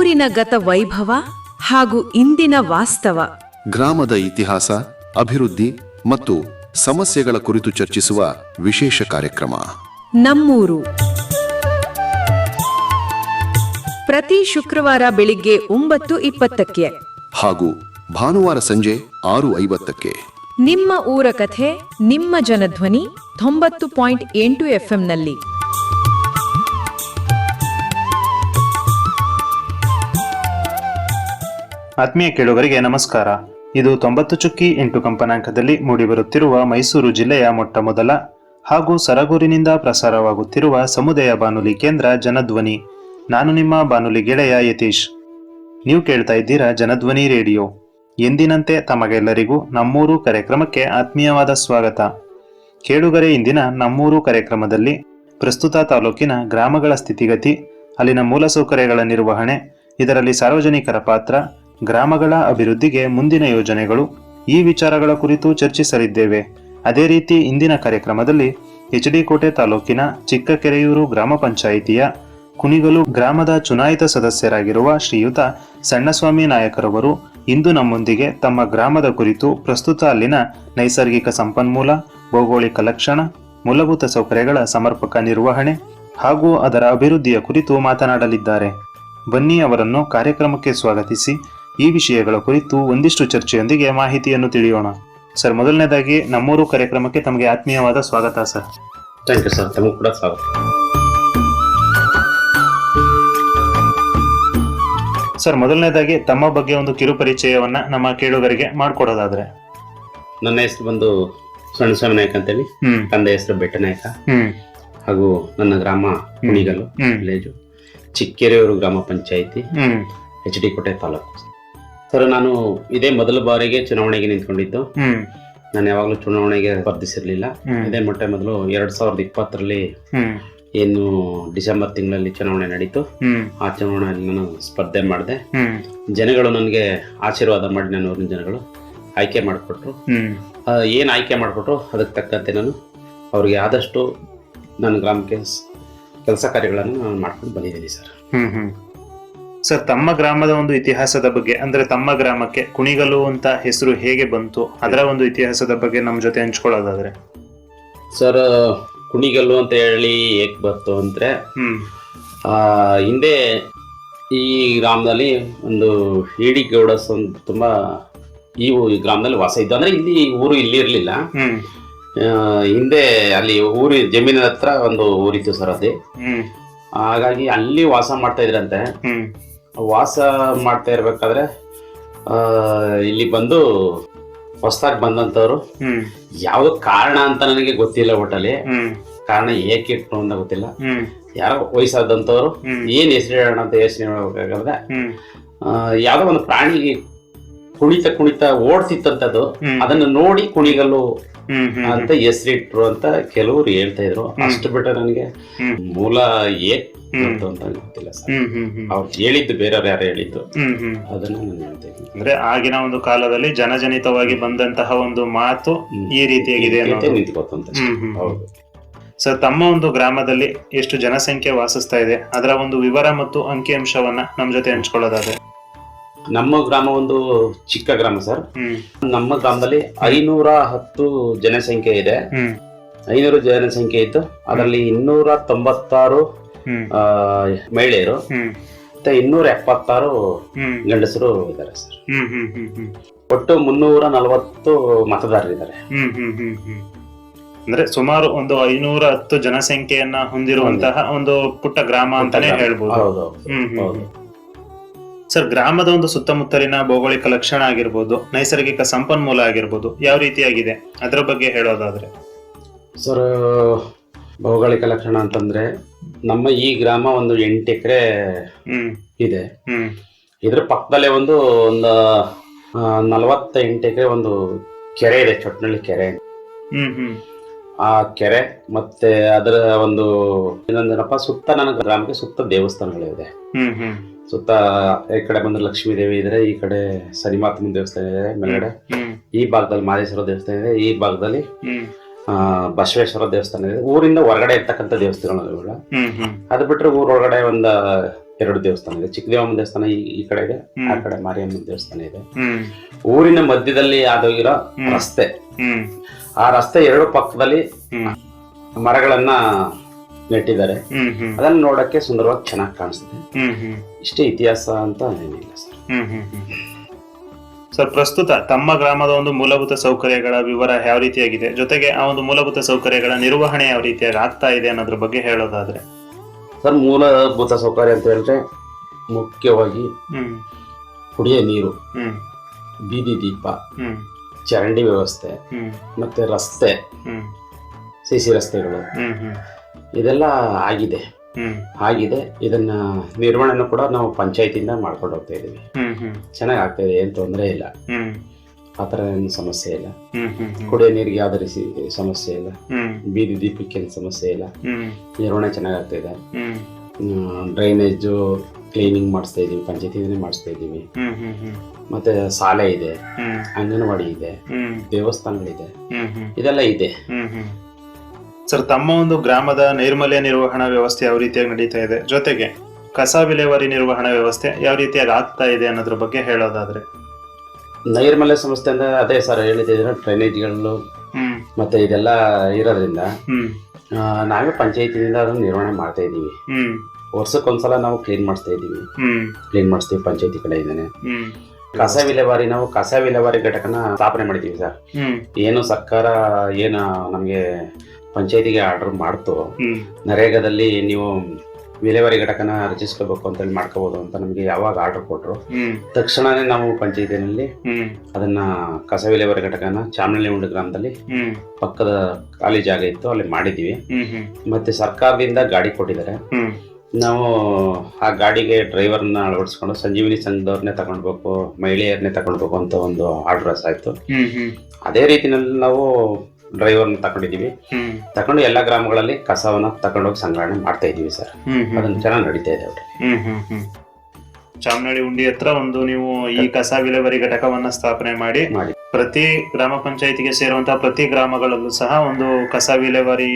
ಊರಿನ ಗತ ವೈಭವ ಹಾಗೂ ಇಂದಿನ ವಾಸ್ತವ, ಗ್ರಾಮದ ಇತಿಹಾಸ, ಅಭಿವೃದ್ಧಿ ಮತ್ತು ಸಮಸ್ಯೆಗಳ ಕುರಿತು ಚರ್ಚಿಸುವ ವಿಶೇಷ ಕಾರ್ಯಕ್ರಮ ನಮ್ಮೂರು. ಪ್ರತಿ ಶುಕ್ರವಾರ ಬೆಳಿಗ್ಗೆ 9:20 ಹಾಗೂ ಭಾನುವಾರ ಸಂಜೆ 6:50. ನಿಮ್ಮ ಊರ ಕಥೆ, ನಿಮ್ಮ ಜನಧ್ವನಿ 90.8 FM. ಆತ್ಮೀಯ ಕೇಳುಗರಿಗೆ ನಮಸ್ಕಾರ. ಇದು 90.8 ಕಂಪನಾಂಕದಲ್ಲಿ ಮೂಡಿಬರುತ್ತಿರುವ ಮೈಸೂರು ಜಿಲ್ಲೆಯ ಮೊಟ್ಟಮೊದಲ ಹಾಗೂ ಸರಗೂರಿನಿಂದ ಪ್ರಸಾರವಾಗುತ್ತಿರುವ ಸಮುದಾಯ ಬಾನುಲಿ ಕೇಂದ್ರ ಜನಧ್ವನಿ. ನಾನು ನಿಮ್ಮ ಬಾನುಲಿ ಗೆಳೆಯ ಯತೀಶ್. ನೀವು ಕೇಳ್ತಾ ಇದ್ದೀರಾ ಜನಧ್ವನಿ ರೇಡಿಯೋ. ಎಂದಿನಂತೆ ತಮಗೆಲ್ಲರಿಗೂ ನಮ್ಮೂರು ಕಾರ್ಯಕ್ರಮಕ್ಕೆ ಆತ್ಮೀಯವಾದ ಸ್ವಾಗತ. ಕೇಳುಗರೆ, ಇಂದಿನ ನಮ್ಮೂರು ಕಾರ್ಯಕ್ರಮದಲ್ಲಿ ಪ್ರಸ್ತುತ ತಾಲೂಕಿನ ಗ್ರಾಮಗಳ ಸ್ಥಿತಿಗತಿ, ಅಲ್ಲಿನ ಮೂಲಸೌಕರ್ಯಗಳ ನಿರ್ವಹಣೆ, ಇದರಲ್ಲಿ ಸಾರ್ವಜನಿಕರ ಪಾತ್ರ, ಗ್ರಾಮಗಳ ಅಭಿವೃದ್ಧಿಗೆ ಮುಂದಿನ ಯೋಜನೆಗಳು, ಈ ವಿಚಾರಗಳ ಕುರಿತು ಚರ್ಚಿಸಲಿದ್ದೇವೆ. ಅದೇ ರೀತಿ ಇಂದಿನ ಕಾರ್ಯಕ್ರಮದಲ್ಲಿ ಎಚ್.ಡಿ. ಕೋಟೆ ತಾಲೂಕಿನ ಚಿಕ್ಕಕೆರೆಯೂರು ಗ್ರಾಮ ಪಂಚಾಯಿತಿಯ ಕುಣಿಗಲು ಗ್ರಾಮದ ಚುನಾಯಿತ ಸದಸ್ಯರಾಗಿರುವ ಶ್ರೀಯುತ ಸಣ್ಣಸ್ವಾಮಿ ನಾಯಕರವರು ಇಂದು ನಮ್ಮೊಂದಿಗೆ ತಮ್ಮ ಗ್ರಾಮದ ಕುರಿತು, ಪ್ರಸ್ತುತ ಅಲ್ಲಿನ ನೈಸರ್ಗಿಕ ಸಂಪನ್ಮೂಲ, ಭೌಗೋಳಿಕ ಲಕ್ಷಣ, ಮೂಲಭೂತ ಸೌಕರ್ಯಗಳ ಸಮರ್ಪಕ ನಿರ್ವಹಣೆ ಹಾಗೂ ಅದರ ಅಭಿವೃದ್ಧಿಯ ಕುರಿತು ಮಾತನಾಡಲಿದ್ದಾರೆ. ಬನ್ನಿ, ಅವರನ್ನು ಕಾರ್ಯಕ್ರಮಕ್ಕೆ ಸ್ವಾಗತಿಸಿ ಈ ವಿಷಯಗಳ ಕುರಿತು ಒಂದಿಷ್ಟು ಚರ್ಚೆಯೊಂದಿಗೆ ಮಾಹಿತಿಯನ್ನು ತಿಳಿಯೋಣ. ಸರ್, ಮೊದಲನೇದಾಗಿ ನಮ್ಮೂರು ಕಾರ್ಯಕ್ರಮಕ್ಕೆ ತಮಗೆ ಆತ್ಮೀಯವಾದ ಸ್ವಾಗತ ಸರ್. Thank you sir. ತಮಗೂ ಕೂಡ ಸ್ವಾಗತ. ಸರ್, ಮೊದಲನೇದಾಗಿ ತಮ್ಮ ಬಗ್ಗೆ ಒಂದು ಕಿರು ಪರಿಚಯವನ್ನ ನಮ್ಮ ಕೇಳುಗರಿಗೆ ಮಾಡಿಕೊಡೋದಾದ್ರೆ. ನನ್ನ ಹೆಸರು ಬಂದು ಸಣ್ಣಸ್ವಾಮಿ ನಾಯಕ ಅಂತೇಳಿ. ತಂದೆ ಹೆಸರು ಬೆಟ್ಟನಾಯಕ ಹಾಗೂ ನನ್ನ ಗ್ರಾಮ ಕುಣಿಗಲು ವಿಲೇಜು, ಚಿಕ್ಕಕೆರೆಯೂರು ಗ್ರಾಮ ಪಂಚಾಯಿತಿ, ಎಚ್.ಡಿ. ಕೋಟೆ ತಾಲೂಕು. ಸರ್, ನಾನು ಇದೇ ಮೊದಲ ಬಾರಿಗೆ ಚುನಾವಣೆಗೆ ನಿಂತ್ಕೊಂಡಿದ್ದು. ನಾನು ಯಾವಾಗಲೂ ಚುನಾವಣೆಗೆ ಸ್ಪರ್ಧಿಸಿರ್ಲಿಲ್ಲ. ಇದೇ ಮೊದಲು 2020ರಲ್ಲಿ ಏನು ಡಿಸೆಂಬರ್ ತಿಂಗಳಲ್ಲಿ ಚುನಾವಣೆ ನಡೀತು. ಆ ಚುನಾವಣೆಯಲ್ಲಿ ನಾನು ಸ್ಪರ್ಧೆ ಮಾಡಿದೆ. ಜನಗಳು ನನಗೆ ಆಶೀರ್ವಾದ ಮಾಡಿ ನನ್ನ ಊರಿನ ಜನಗಳು ಆಯ್ಕೆ ಮಾಡಿಕೊಟ್ರು. ಏನು ಆಯ್ಕೆ ಮಾಡಿಕೊಟ್ರು ಅದಕ್ಕೆ ತಕ್ಕಂತೆ ನಾನು ಅವ್ರಿಗೆ ಆದಷ್ಟು ನನ್ನ ಗ್ರಾಮಕ್ಕೆ ಕೆಲಸ ಕಾರ್ಯಗಳನ್ನು ನಾನು ಮಾಡ್ಕೊಂಡು ಬಂದಿದ್ದೀನಿ ಸರ್. ಸರ್, ತಮ್ಮ ಗ್ರಾಮದ ಒಂದು ಇತಿಹಾಸದ ಬಗ್ಗೆ, ಅಂದ್ರೆ ತಮ್ಮ ಗ್ರಾಮಕ್ಕೆ ಕುಣಿಗಲು ಅಂತ ಹೆಸರು ಹೇಗೆ ಬಂತು, ಅದರ ಒಂದು ಇತಿಹಾಸದ ಬಗ್ಗೆ ನಮ್ಮ ಜೊತೆ ಹಂಚ್ಕೊಳ್ಳೋದಾದ್ರೆ. ಸರ್, ಕುಣಿಗಲ್ಲು ಅಂತ ಹೇಳಿ ಏಕೆ ಬಂತು ಅಂದ್ರೆ, ಹಿಂದೆ ಈ ಗ್ರಾಮದಲ್ಲಿ ಒಂದು ಇಡಿ ಗೌಡಸ್ ಒಂದು ತುಂಬಾ ಈ ಗ್ರಾಮದಲ್ಲಿ ವಾಸ ಇದ್ದು. ಅಂದ್ರೆ ಇಲ್ಲಿ ಊರು ಇಲ್ಲಿ ಇರ್ಲಿಲ್ಲ. ಹಿಂದೆ ಅಲ್ಲಿ ಊರಿ ಜಮೀನಿನ ಹತ್ರ ಒಂದು ಊರಿತ್ತು ಸರ್ ಅದು. ಹಾಗಾಗಿ ಅಲ್ಲಿ ವಾಸ ಮಾಡ್ತಾ ಇದ್ರಂತೆ. ವಾಸ ಮಾಡ್ತಾ ಇರ್ಬೇಕಾದ್ರೆ ಇಲ್ಲಿ ಬಂದು ಹೊಸದಾಗಿ ಬಂದಂತವ್ರು, ಯಾವ್ದು ಕಾರಣ ಅಂತ ನನಗೆ ಗೊತ್ತಿಲ್ಲ, ಒಟ್ಟಲ್ಲಿ ಕಾರಣ ಏಕೆ ಇಟ್ಟು ಅಂತ ಗೊತ್ತಿಲ್ಲ. ಯಾರೋ ವಯಸ್ಸಾದಂತವ್ರು ಏನ್ ಹೆಸರು ಹೇಳೋಣ ಅಂತ ಯೋಚನೆ ಮಾಡ್ಬೇಕಾದ್ರೆ ಯಾವ್ದೋ ಒಂದು ಪ್ರಾಣಿ ಕುಣಿತ ಕುಣಿತ ಓಡ್ತಿತ್ತಂತದ್ದು, ಅದನ್ನ ನೋಡಿ ಕುಣಿಗಲ್ಲು ಅಂತ ಹೆಸರಿಟ್ರು ಅಂತ ಕೆಲವರು ಹೇಳ್ತಾ ಇದ್ರು. ಅಷ್ಟು ಬಿಟ್ರೆ ನನಗೆ ಮೂಲ ಏಕ್ ಅಂತ ಗೊತ್ತಿಲ್ಲ ಸರ್. ಅವ್ರು ಹೇಳಿದ್ದು ಬೇರೆಯವ್ರು ಯಾರು ಹೇಳಿದ್ದು ಅದನ್ನ ನಾನು ಹೇಳ್ತಾ ಇದ್ದೀನಿ. ಅಂದ್ರೆ ಆಗಿನ ಒಂದು ಕಾಲದಲ್ಲಿ ಜನಜನಿತವಾಗಿ ಬಂದಂತಹ ಒಂದು ಮಾತು ಈ ರೀತಿಯಾಗಿದೆ ನಿಂತ್ಕೋತಂತ. ಹೌದು ಸರ್, ತಮ್ಮ ಒಂದು ಗ್ರಾಮದಲ್ಲಿ ಎಷ್ಟು ಜನಸಂಖ್ಯೆ ವಾಸಿಸ್ತಾ ಇದೆ, ಅದರ ಒಂದು ವಿವರ ಮತ್ತು ಅಂಕಿಅಂಶವನ್ನ ನಮ್ಮ ಜೊತೆ ಹಂಚ್ಕೊಳ್ಳೋದಾದ್ರೆ. ನಮ್ಮ ಗ್ರಾಮ ಒಂದು ಚಿಕ್ಕ ಗ್ರಾಮ ಸರ್. ನಮ್ಮ ಗ್ರಾಮದಲ್ಲಿ 510 ಜನಸಂಖ್ಯೆ ಇದೆ. 500 ಜನಸಂಖ್ಯೆ ಇದ್ದು ಅದರಲ್ಲಿ 296 ಮಹಿಳೆಯರು ಮತ್ತೆ 276 ಗಂಡಸರು ಇದ್ದಾರೆ ಸರ್. ಒಟ್ಟು 340 ಮತದಾರರಿದ್ದಾರೆ. ಅಂದ್ರೆ ಸುಮಾರು ಒಂದು 510 ಜನಸಂಖ್ಯೆಯನ್ನ ಹೊಂದಿರುವಂತಹ ಒಂದು ಪುಟ್ಟ ಗ್ರಾಮ ಅಂತಾನೆ ಹೇಳ್ಬೋದು. ಸರ್, ಗ್ರಾಮದ ಒಂದು ಸುತ್ತಮುತ್ತಲಿನ ಭೌಗೋಳಿಕ ಲಕ್ಷಣ ಆಗಿರ್ಬೋದು, ನೈಸರ್ಗಿಕ ಸಂಪನ್ಮೂಲ ಆಗಿರ್ಬೋದು, ಯಾವ ರೀತಿಯಾಗಿದೆ ಅದರ ಬಗ್ಗೆ ಹೇಳೋದಾದ್ರೆ. ಸರ್, ಭೌಗೋಳಿಕ ಲಕ್ಷಣ ಅಂತಂದ್ರೆ ನಮ್ಮ ಈ ಗ್ರಾಮ ಒಂದು 8 ಎಕರೆ ಇದೆ. ಇದ್ರ ಪಕ್ಕದಲ್ಲೇ ಒಂದು 48 ಎಕರೆ ಒಂದು ಕೆರೆ ಇದೆ, ಚೊಟ್ನಳ್ಳಿ ಕೆರೆ. ಆ ಕೆರೆ ಮತ್ತೆ ಅದರ ಒಂದು ಇನ್ನೊಂದೇನಪ್ಪ, ಸುತ್ತ ನನ್ನ ಗ್ರಾಮಕ್ಕೆ ಸುತ್ತ ದೇವಸ್ಥಾನಗಳಿದೆ. ಸುತ್ತ ಈ ಕಡೆ ಬಂದ್ರೆ ಲಕ್ಷ್ಮೀ ದೇವಿ ಇದ್ರೆ, ಈ ಕಡೆ ಸರಿಮಾತನ ದೇವಸ್ಥಾನ ಇದೆ ಮೇಲ್ಗಡೆ, ಈ ಭಾಗದಲ್ಲಿ ಮಾದೇಶ್ವರ ದೇವಸ್ಥಾನ ಇದೆ, ಈ ಭಾಗದಲ್ಲಿ ಬಸವೇಶ್ವರ ದೇವಸ್ಥಾನ ಇದೆ. ಊರಿಂದ ಹೊರಗಡೆ ಇರ್ತಕ್ಕಂಥ ದೇವಸ್ಥಾನಗಳು. ಅದು ಬಿಟ್ರೆ ಊರೊಳಗಡೆ 2 ದೇವಸ್ಥಾನ ಇದೆ. ಚಿಕ್ಕದೇವಮ್ಮನ ದೇವಸ್ಥಾನ ಈ ಕಡೆ ಇದೆ, ಆ ಕಡೆ ಮಾರಿಯಮ್ಮನ ದೇವಸ್ಥಾನ ಇದೆ. ಊರಿನ ಮಧ್ಯದಲ್ಲಿ ಆದೋಗಿರೋ ರಸ್ತೆ, ಆ ರಸ್ತೆ 2 ಪಕ್ಕದಲ್ಲಿ ಮರಗಳನ್ನ ನೆಟ್ಟಿದ್ದಾರೆ. ಅದನ್ನ ನೋಡಕ್ಕೆ ಸುಂದರವಾಗಿ ಚೆನ್ನಾಗಿ ಕಾಣಿಸ್ತದೆ. ಇಷ್ಟೇ ಇತಿಹಾಸ ಅಂತ ಏನಿಲ್ಲ ಸರ್. ಸರ್, ಪ್ರಸ್ತುತ ತಮ್ಮ ಗ್ರಾಮದ ಒಂದು ಮೂಲಭೂತ ಸೌಕರ್ಯಗಳ ವಿವರ ಯಾವ ರೀತಿಯಾಗಿದೆ, ಜೊತೆಗೆ ಆ ಒಂದು ಮೂಲಭೂತ ಸೌಕರ್ಯಗಳ ನಿರ್ವಹಣೆ ಯಾವ ರೀತಿಯಾಗಿ ಆಗ್ತಾ ಇದೆ ಅನ್ನೋದ್ರ ಬಗ್ಗೆ ಹೇಳೋದಾದ್ರೆ? ಸರ್, ಮೂಲಭೂತ ಸೌಕರ್ಯ ಅಂತ ಹೇಳಿದ್ರೆ ಮುಖ್ಯವಾಗಿ ಕುಡಿಯೋ ನೀರು, ಬೀದಿ ದೀಪ, ಚರಂಡಿ ವ್ಯವಸ್ಥೆ, ಮತ್ತೆ ರಸ್ತೆ, ಸಿಸಿ ರಸ್ತೆಗಳು, ಇದೆಲ್ಲ ಆಗಿದೆ. ಇದನ್ನ ನಿರ್ವಹಣೆನೂ ಕೂಡ ನಾವು ಪಂಚಾಯತಿಂದ ಮಾಡ್ಕೊಂಡು ಹೋಗ್ತಾ ಇದೀವಿ. ಚೆನ್ನಾಗಿ ಆಗ್ತಾ ಇದೆ, ಏನ್ ತೊಂದರೆ ಇಲ್ಲ. ಆತರ ಏನು ಸಮಸ್ಯೆ ಇಲ್ಲ. ಕುಡಿಯೋ ನೀರಿಗೆ ಯಾವ್ದು ರೀತಿ ಸಮಸ್ಯೆ ಇಲ್ಲ, ಬೀದಿ ದೀಪಕ್ಕೆ ಏನು ಸಮಸ್ಯೆ ಇಲ್ಲ. ನಿರ್ವಹಣೆ ಚೆನ್ನಾಗಿ ಆಗ್ತಾ ಇದೆ. ಡ್ರೈನೇಜ್ ಕ್ಲೀನಿಂಗ್ ಮಾಡಿಸ್ತಾ ಇದೀವಿ, ಪಂಚಾಯತಿನೇ ಮಾಡಿಸ್ತಾ ಇದೀವಿ. ಮತ್ತೆ ಶಾಲೆ ಇದೆ, ಅಂಗನವಾಡಿ ಇದೆ, ದೇವಸ್ಥಾನಗಳಿದೆ, ಇದೆಲ್ಲ ಇದೆ. ಸರ್, ತಮ್ಮ ಒಂದು ಗ್ರಾಮದ ನೈರ್ಮಲ್ಯ ನಿರ್ವಹಣಾ ವ್ಯವಸ್ಥೆ ಯಾವ ರೀತಿಯಾಗಿ ನಡೀತಾ ಇದೆ, ಜೊತೆಗೆ ಕಸ ವಿಲೇವಾರಿ ನಿರ್ವಹಣಾ ವ್ಯವಸ್ಥೆ ಯಾವ ರೀತಿಯಾಗಿ ಆಗ್ತಾ ಇದೆ ಅನ್ನೋದ್ರ ಬಗ್ಗೆ ಹೇಳೋದಾದ್ರೆ? ನೈರ್ಮಲ್ಯ ಸಂಸ್ಥೆ ಅಂದ್ರೆ ಅದೇ ಸರ್ ಹೇಳಿದ್ರೆ ಡ್ರೈನೇಜ್ಗಳು ಮತ್ತೆ ಇದೆಲ್ಲ ಇರೋದ್ರಿಂದ ನಾವೇ ಪಂಚಾಯತಿನಿಂದ ಅದನ್ನ ನಿರ್ವಹಣೆ ಮಾಡ್ತಾ ಇದೀವಿ. ವರ್ಷಕ್ಕೊಂದ್ಸಲ ನಾವು ಕ್ಲೀನ್ ಮಾಡಿಸ್ತೀವಿ ಪಂಚಾಯತಿ ಕಡೆಯಿಂದಾನೆ. ಕಸ ವಿಲೇವಾರಿ, ನಾವು ಕಸ ವಿಲೇವಾರಿ ಘಟಕನ ಸ್ಥಾಪನೆ ಮಾಡಿದೀವಿ ಸರ್. ಏನು ಸರ್ಕಾರ ಏನು ನಮ್ಗೆ ಪಂಚಾಯತಿಗೆ ಆರ್ಡರ್ ಮಾಡ್ತು, ನರೇಗಾದಲ್ಲಿ ನೀವು ವಿಲೇವಾರಿ ಘಟಕನ ರಚಿಸ್ಕೋಬೇಕು ಅಂತ ಹೇಳಿ ಮಾಡ್ಕೋಬಹುದು ಅಂತ ನಮ್ಗೆ ಯಾವಾಗ ಆರ್ಡರ್ ಕೊಟ್ರು, ತಕ್ಷಣನೇ ನಾವು ಪಂಚಾಯತಿನಲ್ಲಿ ಅದನ್ನ ಕಸ ವಿಲೇವಾರಿ ಘಟಕನ ಚಾಮನಹಳ್ಳಿ ಗ್ರಾಮದಲ್ಲಿ ಪಕ್ಕದ ಖಾಲಿ ಜಾಗ ಇತ್ತು, ಅಲ್ಲಿ ಮಾಡಿದೀವಿ. ಮತ್ತೆ ಸರ್ಕಾರದಿಂದ ಗಾಡಿ ಕೊಟ್ಟಿದ್ದಾರೆ. ನಾವು ಆ ಗಾಡಿಗೆ ಡ್ರೈವರ್ನ ಅಳವಡಿಸ್ಕೊಂಡು ಸಂಜೀವಿನಿ ಸಂಘದವ್ರನ್ನೇ ತಗೊಂಡ್ಬೇಕು, ಮಹಿಳೆಯರನ್ನೇ ತಗೊಂಡ್ಬೇಕು ಅಂತ ಒಂದು ಆರ್ಡರ್ ಆಯ್ತು. ಅದೇ ರೀತಿನಲ್ಲಿ ನಾವು ಡ್ರೈವರ್ನ ತಗೊಂಡಿದೀವಿ. ತಗೊಂಡು ಎಲ್ಲಾ ಗ್ರಾಮಗಳಲ್ಲಿ ಕಸವನ್ನ ತಗೊಂಡೋಗಿ ಸಂಗ್ರಹಣೆ ಮಾಡ್ತಾ ಇದೀವಿ ಸರ್. ಅದನ್ನ ಚೆನ್ನಾಗಿ ನಡೀತಾ ಇದೆ ಅವ್ರಿಗೆ. ಚಾಮನಹಳ್ಳಿ ಉಂಡಿ ಹತ್ರ ಒಂದು ನೀವು ಈ ಕಸ ವಿಲೇವಾರಿ ಘಟಕವನ್ನ ಸ್ಥಾಪನೆ ಮಾಡಿ ಪ್ರತಿ ಗ್ರಾಮ ಪಂಚಾಯತಿಗೆ ಸೇರುವಂತಹ ಪ್ರತಿ ಗ್ರಾಮಗಳಲ್ಲೂ ಸಹ ಒಂದು ಕಸ ವಿಲೇವಾರಿ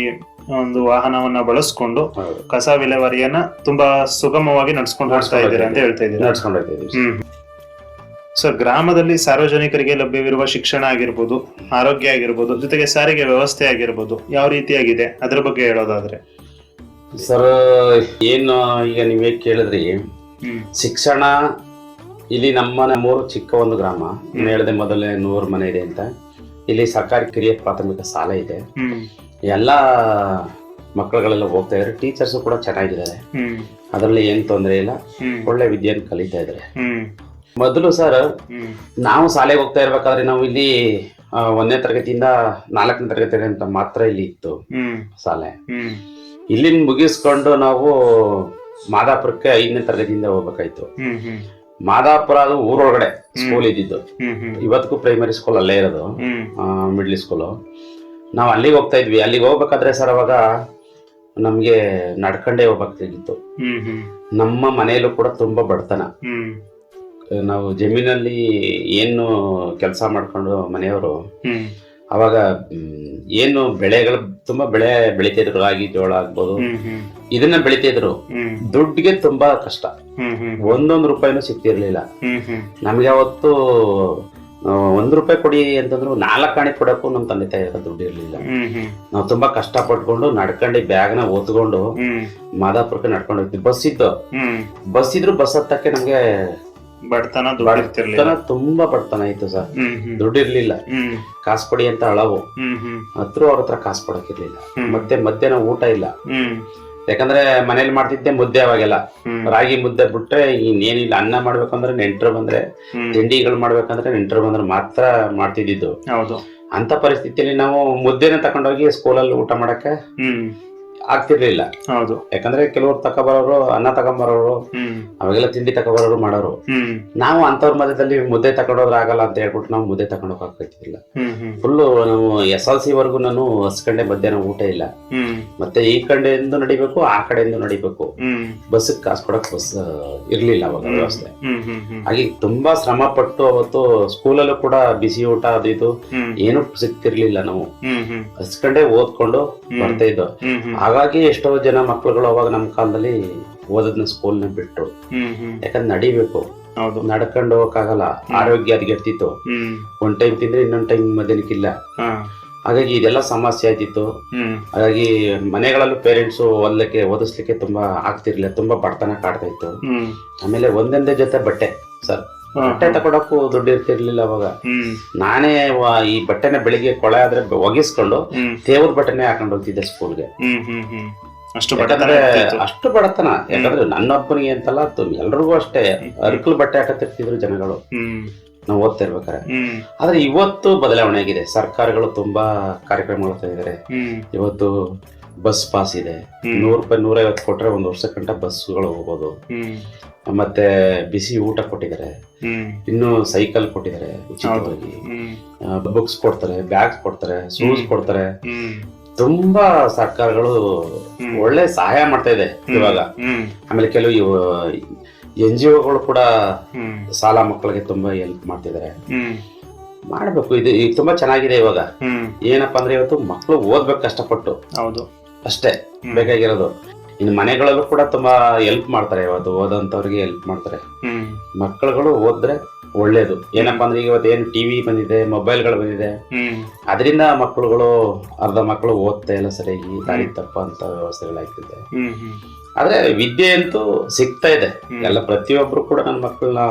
ಒಂದು ವಾಹನವನ್ನ ಬಳಸ್ಕೊಂಡು ಕಸ ವಿಲೇವಾರಿಯನ್ನ ತುಂಬಾ ಸುಗಮವಾಗಿ ನಡ್ಸ್ಕೊಂಡು ಹೋಗ್ತಾ ಇದ್ದೀರಾ ಅಂತ ಹೇಳ್ತಾ ಇದ್ದೀರಾ? ಸರ್, ಗ್ರಾಮದಲ್ಲಿ ಸಾರ್ವಜನಿಕರಿಗೆ ಲಭ್ಯವಿರುವ ಶಿಕ್ಷಣ ಆಗಿರ್ಬೋದು, ಆರೋಗ್ಯ ಆಗಿರ್ಬೋದು, ಜೊತೆಗೆ ಸಾರಿಗೆ ವ್ಯವಸ್ಥೆ ಆಗಿರ್ಬೋದು, ಯಾವ ರೀತಿಯಾಗಿದೆ ಅದ್ರ ಬಗ್ಗೆ ಹೇಳೋದಾದ್ರೆ? ಸರ್, ಏನು ಈಗ ನೀವೇ ಕೇಳಿದ್ರಿ, ಶಿಕ್ಷಣ ಇಲ್ಲಿ ನಮ್ಮೂರು ಚಿಕ್ಕ ಒಂದು ಗ್ರಾಮ, ಹೇಳಿದೆ ಮೊದಲೇ 100 ಮನೆ ಇದೆ ಅಂತ. ಇಲ್ಲಿ ಸರ್ಕಾರಿ ಕಿರಿಯ ಪ್ರಾಥಮಿಕ ಶಾಲೆ ಇದೆ. ಎಲ್ಲಾ ಮಕ್ಕಳುಗಳೆಲ್ಲ ಹೋಗ್ತಾ ಇದ್ದಾರೆ. ಟೀಚರ್ಸ್ ಕೂಡ ಚೆನ್ನಾಗಿದ್ದಾರೆ, ಅದರಲ್ಲಿ ಏನ್ ತೊಂದರೆ ಇಲ್ಲ. ಒಳ್ಳೆ ವಿದ್ಯೆಯನ್ನು ಕಲಿತಾ ಇದ್ದಾರೆ. ಮೊದಲು ಸರ್, ನಾವು ಶಾಲೆಗೆ ಹೋಗ್ತಾ ಇರ್ಬೇಕಾದ್ರೆ ನಾವು ಇಲ್ಲಿ 1ನೇ ತರಗತಿಯಿಂದ 4ನೇ ತರಗತಿ ಅಂತ ಮಾತ್ರ ಇಲ್ಲಿ ಇತ್ತು ಶಾಲೆ. ಇಲ್ಲಿಂದ ಮುಗಿಸ್ಕೊಂಡು ನಾವು ಮಾದಾಪುರಕ್ಕೆ 5ನೇ ತರಗತಿಯಿಂದ ಹೋಗ್ಬೇಕಾಯ್ತು. ಮಾದಾಪುರ ಅದು ಊರೊಳಗಡೆ ಸ್ಕೂಲ್ ಇದ್ದಿದ್ದು. ಇವತ್ತಿಗೂ ಪ್ರೈಮರಿ ಸ್ಕೂಲ್ ಅಲ್ಲೇ ಇರೋದು, ಮಿಡ್ಲ್ ಸ್ಕೂಲು. ನಾವು ಅಲ್ಲಿಗೆ ಹೋಗ್ತಾ ಇದ್ವಿ. ಅಲ್ಲಿಗೆ ಹೋಗ್ಬೇಕಾದ್ರೆ ಸರ್ ಅವಾಗ ನಮ್ಗೆ ನಡ್ಕೊಂಡೇ ಹೋಗ್ಬೇಕಾಗಿತ್ತು. ನಮ್ಮ ಮನೆಯಲ್ಲೂ ಕೂಡ ತುಂಬಾ ಬಡತನ. ನಾವು ಜಮೀನಲ್ಲಿ ಏನು ಕೆಲಸ ಮಾಡ್ಕೊಂಡು ಮನೆಯವರು ಅವಾಗ ಏನು ಬೆಳೆಗಳು ತುಂಬಾ ಬೆಳಿತಿದ್ರು, ರಾಗಿ ಜೋಳ ಆಗ್ಬೋದು, ಇದನ್ನ ಬೆಳಿತಿದ್ರು. ದುಡ್ಡಿಗೆ ತುಂಬಾ ಕಷ್ಟ, 1 ರೂಪಾಯಿನೂ ಸಿಗ್ತಿರ್ಲಿಲ್ಲ ನಮ್ಗೆ. ಅವತ್ತು 1 ರೂಪಾಯಿ ಕೊಡಿ ಅಂತಂದ್ರು 4 ಆಣೆ ಕೊಡಕ್ಕೂ ನಮ್ ತಂದೆ ತಾಯಿ ದುಡ್ಡು ಇರ್ಲಿಲ್ಲ. ನಾವು ತುಂಬಾ ಕಷ್ಟ ಪಟ್ಕೊಂಡು ನಡ್ಕೊಂಡು ಬ್ಯಾಗ್ನ ಓದ್ಕೊಂಡು ಮಾದಾಪುರಕ್ಕೆ ನಡ್ಕೊಂಡು ಹೋಗ್ತೀವಿ. ಬಸ್ ಇದ್ರು ಬಸ್ ಹತ್ತಕ್ಕೆ ನಮ್ಗೆ ಬಡತನ ತುಂಬಾ ಬಡತನ ಇತ್ತು ಸರ್. ದುಡ್ಡು ಇರ್ಲಿಲ್ಲ, ಕಾಸು ಕೊಡಿ ಅಂತ ಅಳವು ಹತ್ರ, ಅವ್ರ ಹತ್ರ ಕಾಸು ಕೊಡಕ್ಕಿರ್ಲಿಲ್ಲ. ಮತ್ತೆ ಮಧ್ಯಾಹ್ನ ಊಟ ಇಲ್ಲ, ಯಾಕಂದ್ರೆ ಮನೇಲಿ ಮಾಡ್ತಿದ್ದೆ ಮುದ್ದೆ. ಅವಾಗೆಲ್ಲ ರಾಗಿ ಮುದ್ದೆ ಬಿಟ್ರೆ ಇನ್ನೇನಿಲ್ಲ. ಅನ್ನ ಮಾಡ್ಬೇಕಂದ್ರೆ ನೆಂಟರು ಬಂದ್ರೆ, ತಿಂಡಿಗಳು ಮಾಡ್ಬೇಕಂದ್ರೆ ನೆಂಟರು ಬಂದ್ರೆ ಮಾತ್ರ ಮಾಡ್ತಿದ್ದು. ಅಂತ ಪರಿಸ್ಥಿತಿಯಲ್ಲಿ ನಾವು ಮುದ್ದೆನ ತಕೊಂಡೋಗಿ ಸ್ಕೂಲಲ್ಲಿ ಊಟ ಮಾಡಕ್ಕೆ ಆಗ್ತಿರ್ಲಿಲ್ಲ. ಯಾಕಂದ್ರೆ ಕೆಲವರು ತಗೊಬರೋರು, ಅನ್ನ ತಗೊಂಬರೋರು, ಅವಾಗೆಲ್ಲ ತಿಂಡಿ ತಗೊಬರೋರು ಮಾಡೋರು. ನಾವು ಅಂತವ್ರ ಮಧ್ಯದಲ್ಲಿ ಮುದ್ದೆ ತಗೊಂಡೋದ್ರ ಆಗಲ್ಲ ಅಂತ ಹೇಳ್ಬಿಟ್ಟು ನಾವು ಮುದ್ದೆ ತಗೊಂಡೋಗ್ ಆಗ್ತಿರ್ಲಿಲ್ಲ. ಫುಲ್ಲು ನಾವು SLC ವರ್ಗು ನಾನು ಹಸ್ಕಂಡೆ ಮಧ್ಯಾಹ್ನ ಊಟ ಇಲ್ಲ. ಮತ್ತೆ ಈ ಕಡೆಯಿಂದ ನಡಿಬೇಕು, ಆ ಕಡೆಯಿಂದ ನಡಿಬೇಕು. ಬಸ್ ಕಾಸು ಕೊಡಕ್ ಬಸ್ ಇರ್ಲಿಲ್ಲ ಅವಾಗ ವ್ಯವಸ್ಥೆ. ಹಾಗೆ ತುಂಬಾ ಶ್ರಮ ಪಟ್ಟು ಅವತ್ತು ಸ್ಕೂಲಲ್ಲೂ ಕೂಡ ಬಿಸಿ ಊಟ ಅದು ಇದು ಏನು ಸಿಗ್ತಿರ್ಲಿಲ್ಲ. ನಾವು ಹಸ್ಕಂಡೆ ಓದ್ಕೊಂಡು ಬರ್ತಾ ಇದ್ದೋ. ಹಾಗಾಗಿ ಎಷ್ಟೋ ಜನ ಮಕ್ಳುಗಳು ಅವಾಗ ನಮ್ಮ ಕಾಲದಲ್ಲಿ ಓದೋದನ್ನ ಸ್ಕೂಲ್ನ ಬಿಟ್ರು. ಯಾಕಂದ್ರೆ ನಡಿಬೇಕು, ಹೌದು, ನಡ್ಕೊಂಡು ಹೋಗಕ್ಕಾಗಲ್ಲ, ಆರೋಗ್ಯ ಹದಗೆಡ್ತಿತ್ತು. ಒಂದ್ ಟೈಮ್ ತಿಂದ್ರೆ ಇನ್ನೊಂದ್ ಟೈಮ್ ಮಧ್ಯಾಹ್ನಕ್ಕಿಲ್ಲ. ಹಾಗಾಗಿ ಇದೆಲ್ಲ ಸಮಸ್ಯೆ ಆಯ್ತಿತ್ತು. ಹಾಗಾಗಿ ಮನೆಗಳಲ್ಲೂ ಪೇರೆಂಟ್ಸ್ ಓದಿಸ್ಲಿಕ್ಕೆ ತುಂಬಾ ಆಗ್ತಿರ್ಲಿಲ್ಲ, ತುಂಬಾ ಬಡತನ ಕಾಡ್ತಾ ಇತ್ತು. ಆಮೇಲೆ ಒಂದೊಂದೇ ಜೊತೆ ಬಟ್ಟೆ ಸರ್, ಬಟ್ಟೆ ತಗೊಳಕ್ಕೂ ದುಡ್ಡು ಇರ್ತಿರ್ಲಿಲ್ಲ ಅವಾಗ. ನಾನೇ ಈ ಬಟ್ಟೆನ ಬೆಳಿಗ್ಗೆ ಕೊಳೆ ಆದ್ರೆ ಒಗಿಸ್ಕೊಂಡು ತೇವದ ಬಟ್ಟೆನೆ ಹಾಕೊಂಡು ಹೋಗ್ತಿದ್ದೆ ಸ್ಕೂಲ್ಗೆ. ಅಷ್ಟು ಬಡತನ. ಯಾಕಂದ್ರೆ ನನ್ನೊಬ್ಬನಿಗೆ ಅಂತಲ್ಲ, ಎಲ್ರಿಗೂ ಅಷ್ಟೇ ಅರ್ಕಲ್ ಬಟ್ಟೆ ಹಾಕತ್ತಿರ್ತಿದ್ರು ಜನಗಳು ನಾವು ಓದ್ತಾ ಇರ್ಬೇಕಾರೆ. ಆದ್ರೆ ಇವತ್ತು ಬದಲಾವಣೆ ಆಗಿದೆ. ಸರ್ಕಾರಗಳು ತುಂಬಾ ಕಾರ್ಯಕ್ರಮಗಳು ತಂದಿದ್ದಾರೆ. ಇವತ್ತು ಬಸ್ ಪಾಸ್ ಇದೆ, 100 ರೂಪಾಯಿ 150 ಕೊಟ್ರೆ 1 ವರ್ಷ ಗಂಟ ಬಸ್ಗಳು ಹೋಗ್ಬೋದು. ಮತ್ತೆ ಬಿಸಿ ಊಟ ಕೊಟ್ಟಿದ್ದಾರೆ, ಇನ್ನು ಸೈಕಲ್ ಕೊಟ್ಟಿದ್ದಾರೆ ಉಚಿತವಾಗಿ, ಬುಕ್ಸ್ ಕೊಡ್ತಾರೆ, ಬ್ಯಾಗ್ಸ್ ಕೊಡ್ತಾರೆ, ಶೂಸ್ ಕೊಡ್ತಾರೆ. ತುಂಬಾ ಸರ್ಕಾರಗಳು ಒಳ್ಳೆ ಸಹಾಯ ಮಾಡ್ತಾ ಇದೆ ಇವಾಗ. ಆಮೇಲೆ ಕೆಲವು NGOಗಳು ಕೂಡ ಸಾಲ ಮಕ್ಕಳಿಗೆ ತುಂಬಾ ಹೆಲ್ಪ್ ಮಾಡ್ತಿದ್ದಾರೆ. ಮಾಡ್ಬೇಕು, ಇದು ತುಂಬಾ ಚೆನ್ನಾಗಿದೆ ಇವಾಗ. ಏನಪ್ಪಾ ಅಂದ್ರೆ ಇವತ್ತು ಮಕ್ಕಳು ಓದ್ಬೇಕು ಕಷ್ಟಪಟ್ಟು, ಹೌದು ಅಷ್ಟೇ ಬೇಕಾಗಿರೋದು. ಇನ್ನು ಮನೆಗಳಲ್ಲೂ ಕೂಡ ತುಂಬಾ ಹೆಲ್ಪ್ ಮಾಡ್ತಾರೆ. ಇವತ್ತು ಓದಂತವ್ರಿಗೆ ಹೆಲ್ಪ್ ಮಾಡ್ತಾರೆ. ಮಕ್ಕಳುಗಳು ಓದ್ರೆ ಒಳ್ಳೇದು. ಏನಪ್ಪಾ ಅಂದ್ರೆ ಇವತ್ತು ಏನು ಟಿವಿ ಬಂದಿದೆ, ಮೊಬೈಲ್ಗಳು ಬಂದಿದೆ, ಅದರಿಂದ ಮಕ್ಕಳುಗಳು ಅರ್ಧ ಮಕ್ಕಳು ಓದ್ತಾ ಇಲ್ಲ ಸರಿಯಾಗಿ, ದಾರಿ ತಪ್ಪಂತ ವ್ಯವಸ್ಥೆಗಳಾಗ್ತಿದೆ. ಆದ್ರೆ ವಿದ್ಯೆ ಅಂತೂ ಸಿಗ್ತಾ ಇದೆ. ಎಲ್ಲ ಪ್ರತಿಯೊಬ್ರು ಕೂಡ ನನ್ನ ಮಕ್ಕಳನ್ನ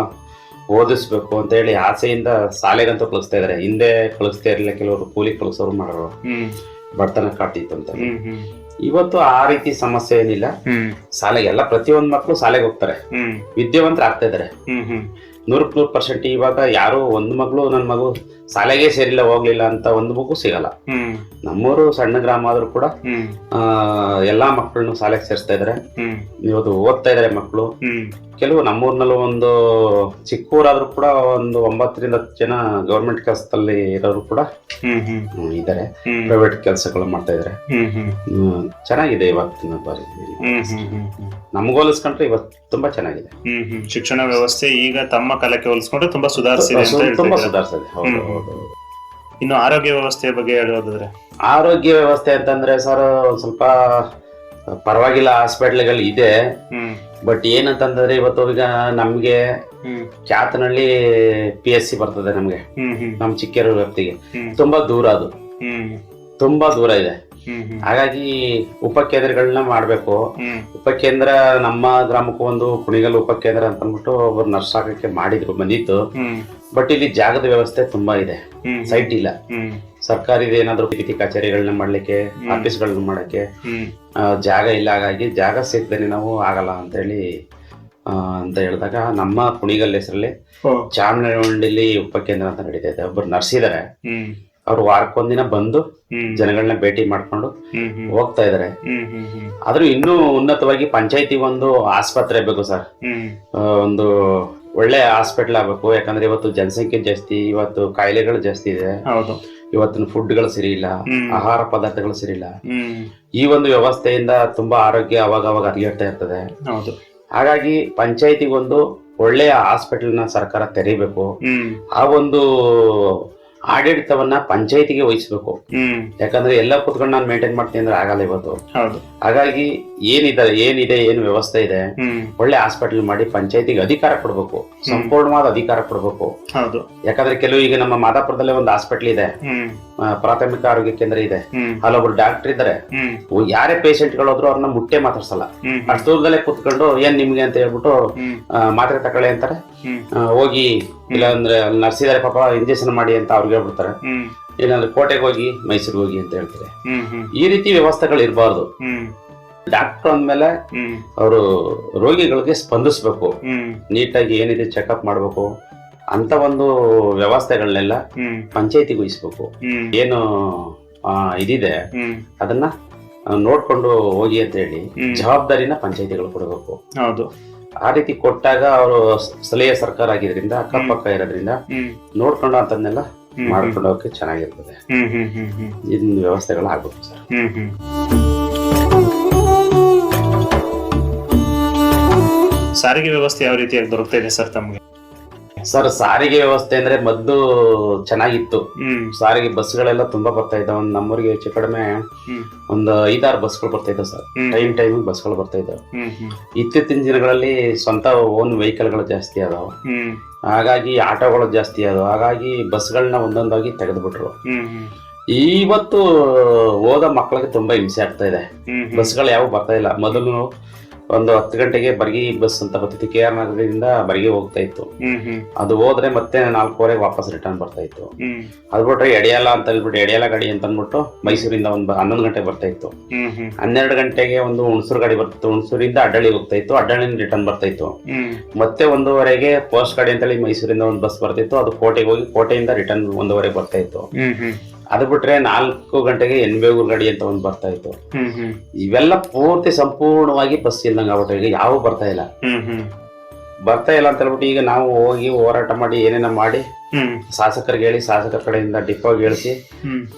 ಓದಿಸ್ಬೇಕು ಅಂತ ಹೇಳಿ ಆಸೆಯಿಂದ ಶಾಲೆಗಂತೂ ಕಳಿಸ್ತಾ ಇದಾರೆ. ಹಿಂದೆ ಕಳಿಸ್ತಾ ಇರಲಿಲ್ಲ, ಕೆಲವರು ಕೂಲಿ ಕಳಿಸೋರು ಮಾಡೋರು, ಬಡತನ ಕಾಡ್ತಿತ್ತು ಅಂತ. ಇವತ್ತು ಆ ರೀತಿ ಸಮಸ್ಯೆ ಏನಿಲ್ಲ. ಶಾಲೆಗೆ ಎಲ್ಲ ಪ್ರತಿಯೊಂದು ಮಕ್ಕಳು ಶಾಲೆಗೆ ಹೋಗ್ತಾರೆ, ವಿದ್ಯಾವಂತರ ಆಗ್ತಾ ಇದಾರೆ 100%. ಇವಾಗ ಯಾರು ಒಂದು ಮಗಳು ನನ್ನ ಮಗು ಶಾಲೆಗೆ ಸೇರಿಲ್ಲ, ಹೋಗ್ಲಿಲ್ಲ ಅಂತ ಒಂದು ಮಗು ಸಿಗಲ್ಲ. ನಮ್ಮೂರು ಸಣ್ಣ ಗ್ರಾಮ ಆದ್ರೂ ಕೂಡ ಎಲ್ಲಾ ಮಕ್ಕಳನ್ನು ಶಾಲೆಗೆ ಸೇರಿಸ್ತಾ ಇದಾರೆ. ಇವತ್ತು ಓದ್ತಾ ಇದಾರೆ ಮಕ್ಕಳು. ಕೆಲವು ನಮ್ಮೂರ್ನಲ್ಲೂ ಒಂದು ಚಿಕ್ಕೂರಾದ್ರೂ ಕೂಡ ಒಂದು 9 ರಿಂದ 10 ಜನ ಗೌರ್ಮೆಂಟ್ ಕೆಲಸದಲ್ಲಿ ಇರೋರು ಕೂಡ ಇದಾರೆ, ಪ್ರೈವೇಟ್ ಕೆಲಸಗಳು ಮಾಡ್ತಾ ಇದಾರೆ. ಚೆನ್ನಾಗಿದೆ ಇವತ್ತಿನ ಬಾರಿ. ನಮ್ಗೆ ಹೋಲಿಸ್ಕೊಂಡ್ರೆ ಇವತ್ತು ತುಂಬಾ ಚೆನ್ನಾಗಿದೆ ಶಿಕ್ಷಣ ವ್ಯವಸ್ಥೆ. ಈಗ ತಮ್ಮ ಕಾಲಕ್ಕೆ ಹೋಲಿಸ್ಕೊಂಡ್ರೆ ತುಂಬಾ ಸುಧಾರಿಸಿದೆ. ಹೌದು. ಇನ್ನು ಆರೋಗ್ಯ ವ್ಯವಸ್ಥೆಯ ಬಗ್ಗೆ ಹೇಳೋದಾದ್ರೆ, ಆರೋಗ್ಯ ವ್ಯವಸ್ಥೆ ಅಂತಂದ್ರೆ ಸರ್ ಒಂದ್ ಸ್ವಲ್ಪ ಪರವಾಗಿಲ್ಲ, ಹಾಸ್ಪಿಟ್ಲ್ಗಳು ಇದೆ. ಬಟ್ ಏನಂತಂದ್ರೆ ಇವತ್ತು ಈಗ ನಮ್ಗೆ ಕ್ಯಾತನಹಳ್ಳಿ PSC ಬರ್ತದೆ ನಮ್ಗೆ, ನಮ್ ಚಿಕ್ಕೇರು ವ್ಯಾಪ್ತಿಗೆ ತುಂಬಾ ದೂರ, ಅದು ತುಂಬಾ ದೂರ ಇದೆ. ಹಾಗಾಗಿ ಉಪಕೇಂದ್ರಗಳನ್ನ ಮಾಡ್ಬೇಕು. ಉಪಕೇಂದ್ರ ನಮ್ಮ ಗ್ರಾಮಕ್ಕೂ ಒಂದು ಕುಣಿಗಲ್ ಉಪಕೇಂದ್ರ ಅಂತ ಅಂದ್ಬಿಟ್ಟು ಒಬ್ಬರು ನರ್ಸ್ ಹಾಕಕ್ಕೆ ಬಂದಿತ್ತು. ಬಟ್ ಇಲ್ಲಿ ಜಾಗದ ವ್ಯವಸ್ಥೆ ತುಂಬಾ ಇದೆ, ಸೈಟ್ ಇಲ್ಲ. ಸರ್ಕಾರಿ ಏನಾದ್ರು ರೀತಿ ಕಚೇರಿಗಳನ್ನ ಮಾಡ್ಲಿಕ್ಕೆ, ಆಫೀಸ್ಗಳನ್ನ ಮಾಡಕ್ಕೆ ಜಾಗ ಇಲ್ಲ. ಹಾಗಾಗಿ ಜಾಗ ಸಿಕ್ಕದೇನೆ ನಾವು ಆಗಲ್ಲ ಅಂತ ಹೇಳಿದಾಗ ನಮ್ಮ ಕುಣಿಗಲ್ ಹೆಸರಲ್ಲಿ ಚಾಮರಾಜನಹಳ್ಳಿಲಿ ಉಪಕೇಂದ್ರ ಅಂತ ನಡೀತಾ ಇದೆ. ಒಬ್ಬರು ನರ್ಸ್ ಇದಾರೆ, ಅವ್ರು ವಾರಕ್ಕೊಂದಿನ ಬಂದು ಜನಗಳನ್ನ ಭೇಟಿ ಮಾಡ್ಕೊಂಡು ಹೋಗ್ತಾ ಇದಾರೆ. ಆದ್ರೂ ಇನ್ನೂ ಉನ್ನತವಾಗಿ ಪಂಚಾಯತಿ ಒಂದು ಆಸ್ಪತ್ರೆ ಬೇಕು ಸರ್, ಒಂದು ಒಳ್ಳೆ ಹಾಸ್ಪಿಟಲ್ ಆಗ್ಬೇಕು. ಯಾಕಂದ್ರೆ ಇವತ್ತು ಜನಸಂಖ್ಯೆ ಜಾಸ್ತಿ, ಇವತ್ತು ಕಾಯಿಲೆಗಳು ಜಾಸ್ತಿ ಇದೆ. ಇವತ್ತಿನ ಫುಡ್ಗಳು ಸರಿ ಇಲ್ಲ, ಆಹಾರ ಪದಾರ್ಥಗಳು ಸರಿ ಇಲ್ಲ. ಈ ಒಂದು ವ್ಯವಸ್ಥೆಯಿಂದ ತುಂಬಾ ಆರೋಗ್ಯ ಅವಾಗ ಹದಗೆಡ್ತಾ ಇರ್ತದೆ. ಹಾಗಾಗಿ ಪಂಚಾಯತಿಗೊಂದು ಒಳ್ಳೆಯ ಹಾಸ್ಪಿಟಲ್ನ ಸರ್ಕಾರ ತೆರೀಬೇಕು. ಆ ಒಂದು ಆಡಳಿತವನ್ನ ಪಂಚಾಯತಿಗೆ ವಹಿಸ್ಬೇಕು. ಯಾಕಂದ್ರೆ ಎಲ್ಲ ಕುತ್ಕೊಂಡು ನಾನು ಮೇಂಟೈನ್ ಮಾಡ್ತೀನಿ ಅಂದ್ರೆ ಆಗಲ್ಲ ಇವತ್ತು. ಹಾಗಾಗಿ ಏನು ವ್ಯವಸ್ಥೆ ಇದೆ, ಒಳ್ಳೆ ಹಾಸ್ಪಿಟಲ್ ಮಾಡಿ ಪಂಚಾಯತಿಗೆ ಅಧಿಕಾರ ಕೊಡ್ಬೇಕು, ಸಂಪೂರ್ಣವಾದ ಅಧಿಕಾರ ಕೊಡ್ಬೇಕು. ಯಾಕಂದ್ರೆ ಕೆಲವು ಈಗ ನಮ್ಮ ಮಾದಾಪುರದಲ್ಲೇ ಒಂದು ಹಾಸ್ಪಿಟಲ್ ಇದೆ, ಪ್ರಾಥಮಿಕ ಆರೋಗ್ಯ ಕೇಂದ್ರ ಇದೆ, ಅಲ್ಲೊಬ್ರು ಡಾಕ್ಟರ್ ಇದ್ದಾರೆ. ಯಾರೇ ಪೇಷಂಟ್ ಗಳು ಹೋದ್ರು ಅವ್ರನ್ನ ಮುಟ್ಟೆ ಮಾತಾಡ್ಸಲ್ಲ, ಅಷ್ಟು ದೂರದಲ್ಲೇ ಕುತ್ಕೊಂಡು ಏನ್ ನಿಮ್ಗೆ ಅಂತ ಹೇಳ್ಬಿಟ್ಟು ಮಾತ್ರೆ ತಕೊಳ್ಳಿ ಅಂತಾರೆ. ಹೋಗಿ ಇಲ್ಲಾಂದ್ರೆ ಅಲ್ಲಿ ನರ್ಸ್ ಇದಾರೆ ಪಾಪ ಇಂಜೆಕ್ಷನ್ ಮಾಡಿ ಅಂತ ಅವ್ರಿಗೆ ಹೇಳ್ಬಿಡ್ತಾರೆ. ಇಲ್ಲಾಂದ್ರೆ ಕೋಟೆಗೆ ಹೋಗಿ ಮೈಸೂರಿಗೆ ಹೋಗಿ ಅಂತ ಹೇಳ್ತಾರೆ. ಈ ರೀತಿ ವ್ಯವಸ್ಥೆಗಳು ಇರಬಾರ್ದು. ಡಾಕ್ಟರ್ ಅಂದ್ಮೇಲೆ ಅವರು ರೋಗಿಗಳಿಗೆ ಸ್ಪಂದಿಸ್ಬೇಕು, ನೀಟಾಗಿ ಏನಿದೆ ಚೆಕ್ಅಪ್ ಮಾಡ್ಬೇಕು. ಅಂತ ಒಂದು ವ್ಯವಸ್ಥೆಗಳನ್ನೆಲ್ಲ ಪಂಚಾಯತಿಗೆ ವಹಿಸ್ಬೇಕು. ಏನು ಇದಿದೆ ಅದನ್ನ ನೋಡ್ಕೊಂಡು ಹೋಗಿ ಅಂತ ಹೇಳಿ ಜವಾಬ್ದಾರಿನ ಪಂಚಾಯತಿಗಳು ಕೊಡಬೇಕು. ಆ ರೀತಿ ಕೊಟ್ಟಾಗ ಅವರು ಸ್ಥಳೀಯ ಸರ್ಕಾರ ಆಗಿದ್ರಿಂದ, ಅಕ್ಕಪಕ್ಕ ಇರೋದ್ರಿಂದ ನೋಡ್ಕೊಂಡು ಅಂತನ್ನೆಲ್ಲ ಮಾಡ್ಕೊಂಡು ಹೋಗಕ್ಕೆ ಚೆನ್ನಾಗಿರ್ತದೆ. ಇನ್ ವ್ಯವಸ್ಥೆಗಳು ಆಗ್ಬೇಕು ಸರ್. ಸಾರಿಗೆ ವ್ಯವಸ್ಥೆ ಯಾವ ರೀತಿಯಾಗಿ ದೊರಕ್ತಾ ಇದೆ ಸರ್ ತಮ್ಗೆ? ಸರ್ ಸಾರಿಗೆ ವ್ಯವಸ್ಥೆ ಅಂದ್ರೆ ಮೊದ್ಲು ಚೆನ್ನಾಗಿತ್ತು. ಸಾರಿಗೆ ಬಸ್ಗಳೆಲ್ಲ ತುಂಬಾ ಬರ್ತಾ ಇದ್ದಾವೆ. ಒಂದು ನಮ್ಮೂರಿಗೆ ಹೆಚ್ಚು ಕಡಿಮೆ ಒಂದು 5-6 ಬಸ್ಗಳು ಬರ್ತಾ ಇದ್ದಾವೆ ಸರ್. ಟೈಮ್ ಬಸ್ಗಳು ಬರ್ತಾ ಇದ್ದಾವೆ. ಇತ್ತೀಚಿನ ದಿನಗಳಲ್ಲಿ ಸ್ವಂತ ಓನ್ ವೆಹಿಕಲ್ಗಳು ಜಾಸ್ತಿ ಅದಾವ. ಹಾಗಾಗಿ ಆಟೋಗಳು ಜಾಸ್ತಿ ಅದಾವ. ಹಾಗಾಗಿ ಬಸ್ಗಳನ್ನ ಒಂದೊಂದಾಗಿ ತೆಗೆದ್ಬಿಟ್ರು. ಇವತ್ತು ಓದೋ ಮಕ್ಕಳಿಗೆ ತುಂಬಾ ಹಿಂಸೆ ಆಗ್ತಾ ಇದೆ. ಬಸ್ಗಳು ಯಾವ ಬರ್ತಾ ಇಲ್ಲ. ಮೊದಲು ಒಂದು 10 ಗಂಟೆಗೆ ಬರ್ಗಿ ಬಸ್ ಅಂತ ಬರ್ತಿತ್ತು. KR ನಗರದಿಂದ ಬರ್ಗಿ ಹೋಗ್ತಾ ಇತ್ತು. ಅದು ಹೋದ್ರೆ ಮತ್ತೆ 4:15 ವಾಪಸ್ ರಿಟರ್ನ್ ಬರ್ತಾ ಇತ್ತು. ಅದು ಬಿಟ್ರೆ ಎಡೆಯಾಲ ಅಂತ ಹೇಳ್ಬಿಟ್ಟು ಎಡೆಯಾಲ ಗಾಡಿ ಅಂತ ಅಂದ್ಬಿಟ್ಟು ಮೈಸೂರಿಂದ ಒಂದು 11 ಗಂಟೆ ಬರ್ತಾ ಇತ್ತು. 12 ಗಂಟೆಗೆ ಒಂದು ಹುಣಸೂರು ಗಾಡಿ ಬರ್ತಿತ್ತು. ಹುಣಸೂರಿಂದ ಅಡ್ಡಳ್ಳಿ ಹೋಗ್ತಾ ಇತ್ತು. ಅಡ್ಡಳ್ಳಿಯಿಂದ ರಿಟರ್ನ್ ಬರ್ತಾ ಇತ್ತು. ಮತ್ತೆ 1:15ಗೆ ಪೋಸ್ಟ್ ಗಾಡಿ ಅಂತೇಳಿ ಮೈಸೂರಿಂದ ಒಂದು ಬಸ್ ಬರ್ತಿತ್ತು. ಅದು ಕೋಟೆಗೆ ಹೋಗಿ ಕೋಟೆಯಿಂದ ರಿಟರ್ನ್ 1:15 ಬರ್ತಾ ಇತ್ತು. ಅದು ಬಿಟ್ರೆ 4 ಗಂಟೆಗೆ ಎನ್ಬೇಗೂರು ಗಾಡಿ ಅಂತ ಒಂದು ಬರ್ತಾ ಇತ್ತು. ಇವೆಲ್ಲ ಪೂರ್ತಿ ಸಂಪೂರ್ಣವಾಗಿ ಬಸ್ ಇಲ್ದಂಗ ಆಗ್ಬಿಟ್ರೆ ಈಗ ಯಾವ ಬರ್ತಾ ಇಲ್ಲ ಅಂತ ಹೇಳ್ಬಿಟ್ಟು ಈಗ ನಾವು ಹೋಗಿ ಹೋರಾಟ ಮಾಡಿ ಏನೇನ ಮಾಡಿ ಶಾಸಕರಿಗೆ ಹೇಳಿ ಶಾಸಕರ ಕಡೆಯಿಂದ ಡಿಪೋ ಹೇಳಿಸಿ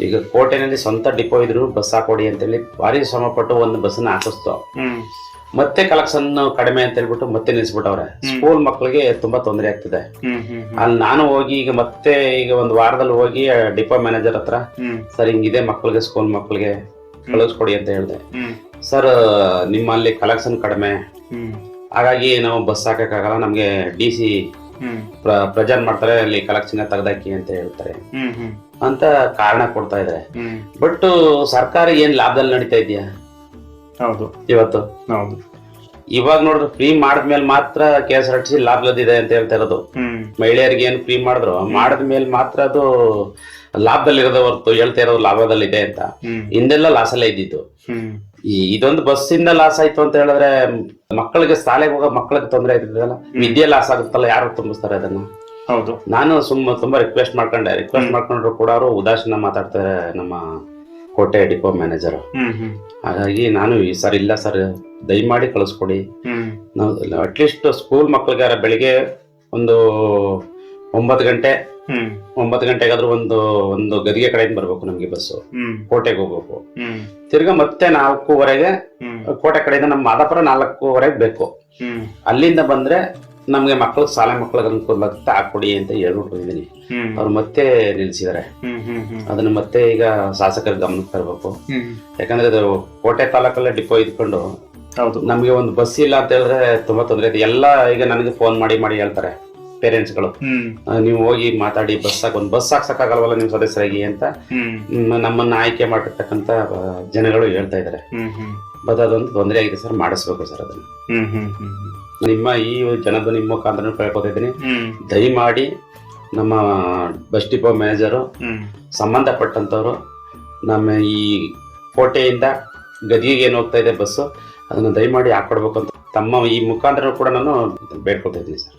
ಈಗ ಕೋಟೆನಲ್ಲಿ ಸ್ವಂತ ಡಿಪೋ ಇದ್ರು ಬಸ್ ಹಾಕೊಡಿ ಅಂತೇಳಿ ಭಾರಿ ಶ್ರಮ ಪಟ್ಟು ಒಂದು ಬಸ್ನ ಹಾಕಿಸ್ತು. ಮತ್ತೆ ಕಲೆಕ್ಷನ್ ಕಡಿಮೆ ಅಂತ ಹೇಳ್ಬಿಟ್ಟು ಮತ್ತೆ ನಿಲ್ಸ್ಬಿಟ್ಟವ್ರೆ. ಸ್ಕೂಲ್ ಮಕ್ಕಳಿಗೆ ತುಂಬಾ ತೊಂದರೆ ಆಗ್ತಿದೆ. ಅಲ್ಲಿ ನಾನು ಹೋಗಿ ಈಗ ಒಂದು ವಾರದಲ್ಲಿ ಹೋಗಿ ಡಿಪೋ ಮ್ಯಾನೇಜರ್ ಹತ್ರ ಸರ್ ಹಿಂಗಿದೆ ಮಕ್ಕಳಿಗೆ ಸ್ಕೂಲ್ ಮಕ್ಕಳಿಗೆ ಕಳಿಸ್ಕೊಡಿ ಅಂತ ಹೇಳಿದೆ. ಸರ್ ನಿಮ್ಮಲ್ಲಿ ಕಲೆಕ್ಷನ್ ಕಡಿಮೆ, ಹಾಗಾಗಿ ನಾವು ಬಸ್ ಹಾಕಕ್ಕಾಗಲ್ಲ, ನಮ್ಗೆ DC ಪ್ರೆಜರ್ ಮಾಡ್ತಾರೆ, ಅಲ್ಲಿ ಕಲೆಕ್ಷನ್ ತೆಗ್ದಾಕಿ ಅಂತ ಹೇಳ್ತಾರೆ ಅಂತ ಕಾರಣ ಕೊಡ್ತಾ ಇದಾರೆ. ಬಟ್ ಸರ್ಕಾರ ಏನ್ ಲಾಭದಲ್ಲಿ ನಡೀತಾ ಇದೆಯಾ ಇವತ್ತು? ಇವಾಗ ನೋಡಿದ್ರೆ ಫ್ರೀ ಮಾಡಿದ್ಮೇಲೆ ಮಾತ್ರ KSRTC ಲಾಭದಲ್ಲಿದೆ ಅಂತ ಹೇಳ್ತಾ ಇರೋದು. ಮಹಿಳೆಯರಿಗೆ ಏನು ಫ್ರೀ ಮಾಡಿದ್ಮೇಲೆ ಮಾತ್ರ ಅದು ಲಾಭದಲ್ಲಿರೋದು ಹೊರತು ಹೇಳ್ತಾ ಇರೋದು ಲಾಭದಲ್ಲಿದೆ ಅಂತ. ಹಿಂದೆಲ್ಲ ಲಾಸ್ ಅಲ್ಲೇ ಇದ್ದಿದ್ದು. ಇದೊಂದು ಬಸ್ಸಿಂದ ಲಾಸ್ ಆಯ್ತು ಅಂತ ಹೇಳಿದ್ರೆ ಮಕ್ಕಳಿಗೆ ಶಾಲೆಗೆ ಹೋಗೋ ಮಕ್ಕಳಿಗೆ ತೊಂದರೆ ಆಯ್ತದಲ್ಲ, ವಿದ್ಯೆ ಲಾಸ್ ಆಗುತ್ತಲ್ಲ, ಯಾರು ತುಂಬಿಸ್ತಾರೆ ಅದನ್ನ? ನಾನು ತುಂಬಾ ರಿಕ್ವೆಸ್ಟ್ ಮಾಡ್ಕೊಂಡ್ರು ಕೂಡ ಅವರು ಉದಾಸೀನ ಮಾತಾಡ್ತಾರೆ ನಮ್ಮ ಕೋಟೆ ಡಿಪೋ ಮ್ಯಾನೇಜರ್. ಹಾಗಾಗಿ ನಾನು ಈ ಸರ್ ಇಲ್ಲ ಸರ್ ದಯಮಾಡಿ ಕಳಿಸ್ಕೊಡಿ. ನಾವು ಅಟ್ಲೀಸ್ಟ್ ಸ್ಕೂಲ್ ಮಕ್ಕಳಿಗೆ ಬೆಳಿಗ್ಗೆ ಒಂದು 9 ಗಂಟೆಗಾದ್ರೂ ಒಂದು ಗದಿಗೆ ಕಡೆಯಿಂದ ಬರ್ಬೇಕು ನಮ್ಗೆ ಬಸ್ಸು. ಕೋಟೆಗೆ ಹೋಗ್ಬೇಕು. ತಿರ್ಗಾ ಮತ್ತೆ 4:15ಗೆ ಕೋಟೆ ಕಡೆಯಿಂದ ನಮ್ಮ ಮಾದಾಪುರ 4:15 ಬೇಕು. ಅಲ್ಲಿಂದ ಬಂದ್ರೆ ನಮ್ಗೆ ಶಾಲೆ ಮಕ್ಕಳಿಗೆ ಅನುಕೂಲ ಆಗುತ್ತೆ, ಹಾಕೊಡಿ ಅಂತ ಹೇಳ್ಬಿಟ್ಟು ಹೋಗಿದ್ದೀನಿ. ಅವ್ರು ಮತ್ತೆ ನಿಲ್ಸಿದಾರೆ. ಅದನ್ನ ಮತ್ತೆ ಈಗ ಶಾಸಕರ ಗಮನಕ್ಕೆ ತರಬೇಕು. ಯಾಕಂದ್ರೆ ಅದು ಕೋಟೆ ತಾಲೂಕಲ್ಲೇ ಡಿಪೋ ಇದ್ಕೊಂಡು ನಮ್ಗೆ ಒಂದು ಬಸ್ ಇಲ್ಲ ಅಂತ ಹೇಳಿದ್ರೆ ತುಂಬಾ ತೊಂದರೆ ಇದೆ. ಎಲ್ಲ ಈಗ ನನಗೆ ಫೋನ್ ಮಾಡಿ ಹೇಳ್ತಾರೆ ಪೇರೆಂಟ್ಸ್ಗಳು, ನೀವು ಹೋಗಿ ಮಾತಾಡಿ ಒಂದು ಬಸ್ ಹಾಕ್ಸಕ್ಕಾಗಲ್ವಲ್ಲ ನಿಮ್ ಸದಸ್ಯರಾಗಿ ಅಂತ ನಮ್ಮನ್ನ ಆಯ್ಕೆ ಮಾಡಿರ್ತಕ್ಕಂತ ಜನಗಳು ಹೇಳ್ತಾ ಇದಾರೆ. ಬಟ್ ಅದೊಂದು ತೊಂದರೆ ಆಗಿದೆ ಸರ್, ಮಾಡಿಸ್ಬೇಕು ಸರ್ ಅದನ್ನ. ನಿಮ್ಮ ಈ ಜನಧ್ವನಿ ಮುಖಾಂತರ ಕೇಳ್ಕೊತಾ ಇದ್ದೀನಿ, ದಯಮಾಡಿ ನಮ್ಮ ಬಸ್ ಡಿಪೋ ಮ್ಯಾನೇಜರು ಸಂಬಂಧಪಟ್ಟಂತವ್ರು ನಮ್ಮ ಈ ಕೋಟೆಯಿಂದ ಗದಿಗೆ ಏನು ಹೋಗ್ತಾ ಇದೆ ಬಸ್ಸು ಅದನ್ನ ದಯಮಾಡಿ ಹಾಕೊಡ್ಬೇಕು ಅಂತ ತಮ್ಮ ಈ ಮುಖಾಂತರ ಕೂಡ ನಾನು ಬೇಡ್ಕೊತಾ ಇದ್ದೀನಿ ಸರ್.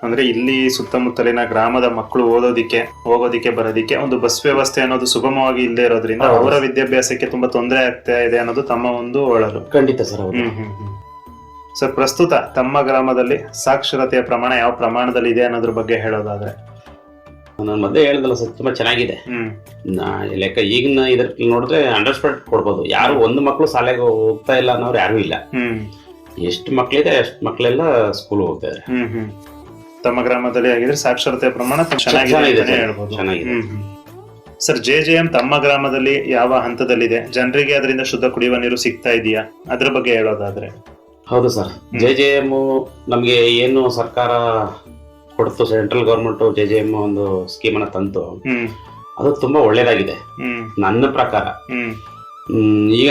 ಅಂದ್ರೆ ಇಲ್ಲಿ ಸುತ್ತಮುತ್ತಲಿನ ಗ್ರಾಮದ ಮಕ್ಕಳು ಹೋಗೋದಿಕ್ಕೆ ಬರೋದಿಕ್ಕೆ ಒಂದು ಬಸ್ ವ್ಯವಸ್ಥೆ ಅನ್ನೋದು ಸುಗಮವಾಗಿ ಇಲ್ಲದೆ ಇರೋದ್ರಿಂದ ಅವರ ವಿದ್ಯಾಭ್ಯಾಸಕ್ಕೆ ತುಂಬಾ ತೊಂದರೆ ಆಗ್ತಾ ಇದೆ ಅನ್ನೋದು ತಮ್ಮ ಒಂದು ಒಳಲು. ಖಂಡಿತ ಸರ್. ಸರ್, ಪ್ರಸ್ತುತ ತಮ್ಮ ಗ್ರಾಮದಲ್ಲಿ ಸಾಕ್ಷರತೆಯ ಪ್ರಮಾಣ ಯಾವ ಪ್ರಮಾಣದಲ್ಲಿ ಇದೆ ಅನ್ನೋದ್ರ ಬಗ್ಗೆ ಹೇಳೋದಾದ್ರೆ? ನಾನು ಮೊದಲೇ ಹೇಳಿದಲ್ಲ ಸರ್, ತುಂಬಾ ಚೆನ್ನಾಗಿದೆ. ಲೆಕ್ಕ ಈಗಿನ ಇದ್ರ ನೋಡಿದ್ರೆ 100% ಕೊಡ್ಬೋದು. ಯಾರು ಒಂದು ಮಕ್ಕಳು ಶಾಲೆಗೆ ಹೋಗ್ತಾ ಇಲ್ಲ ಅನ್ನೋರು ಯಾರು ಇಲ್ಲ. ಎಷ್ಟು ಮಕ್ಕಳಿದೆ ಅಷ್ಟು ಮಕ್ಕಳೆಲ್ಲ ಸ್ಕೂಲ್ ಹೋಗ್ತಾ ಇದ್ದಾರೆ. ತಮ್ಮ ಗ್ರಾಮದಲ್ಲಿ ಆಗಿದ್ರೆ ಸಾಕ್ಷರತೆಯ ಪ್ರಮಾಣ ಚೆನ್ನಾಗಿದೆ ಹೇಳ್ಬೋದು. ಸರ್, JJM ತಮ್ಮ ಗ್ರಾಮದಲ್ಲಿ ಯಾವ ಹಂತದಲ್ಲಿದೆ? ಜನರಿಗೆ ಅದರಿಂದ ಶುದ್ಧ ಕುಡಿಯುವ ನೀರು ಸಿಗ್ತಾ ಇದೆಯಾ? ಅದ್ರ ಬಗ್ಗೆ ಹೇಳೋದಾದ್ರೆ? ಹೌದು ಸರ್, JJM ನಮ್ಗೆ ಏನು ಸರ್ಕಾರ ಕೊಡ್ತು, ಸೆಂಟ್ರಲ್ ಗವರ್ಮೆಂಟ್ JJM ಒಂದು ಸ್ಕೀಮ್ ಅನ್ನ ತಂತು. ಅದು ತುಂಬಾ ಒಳ್ಳೇದಾಗಿದೆ ನನ್ನ ಪ್ರಕಾರ. ಈಗ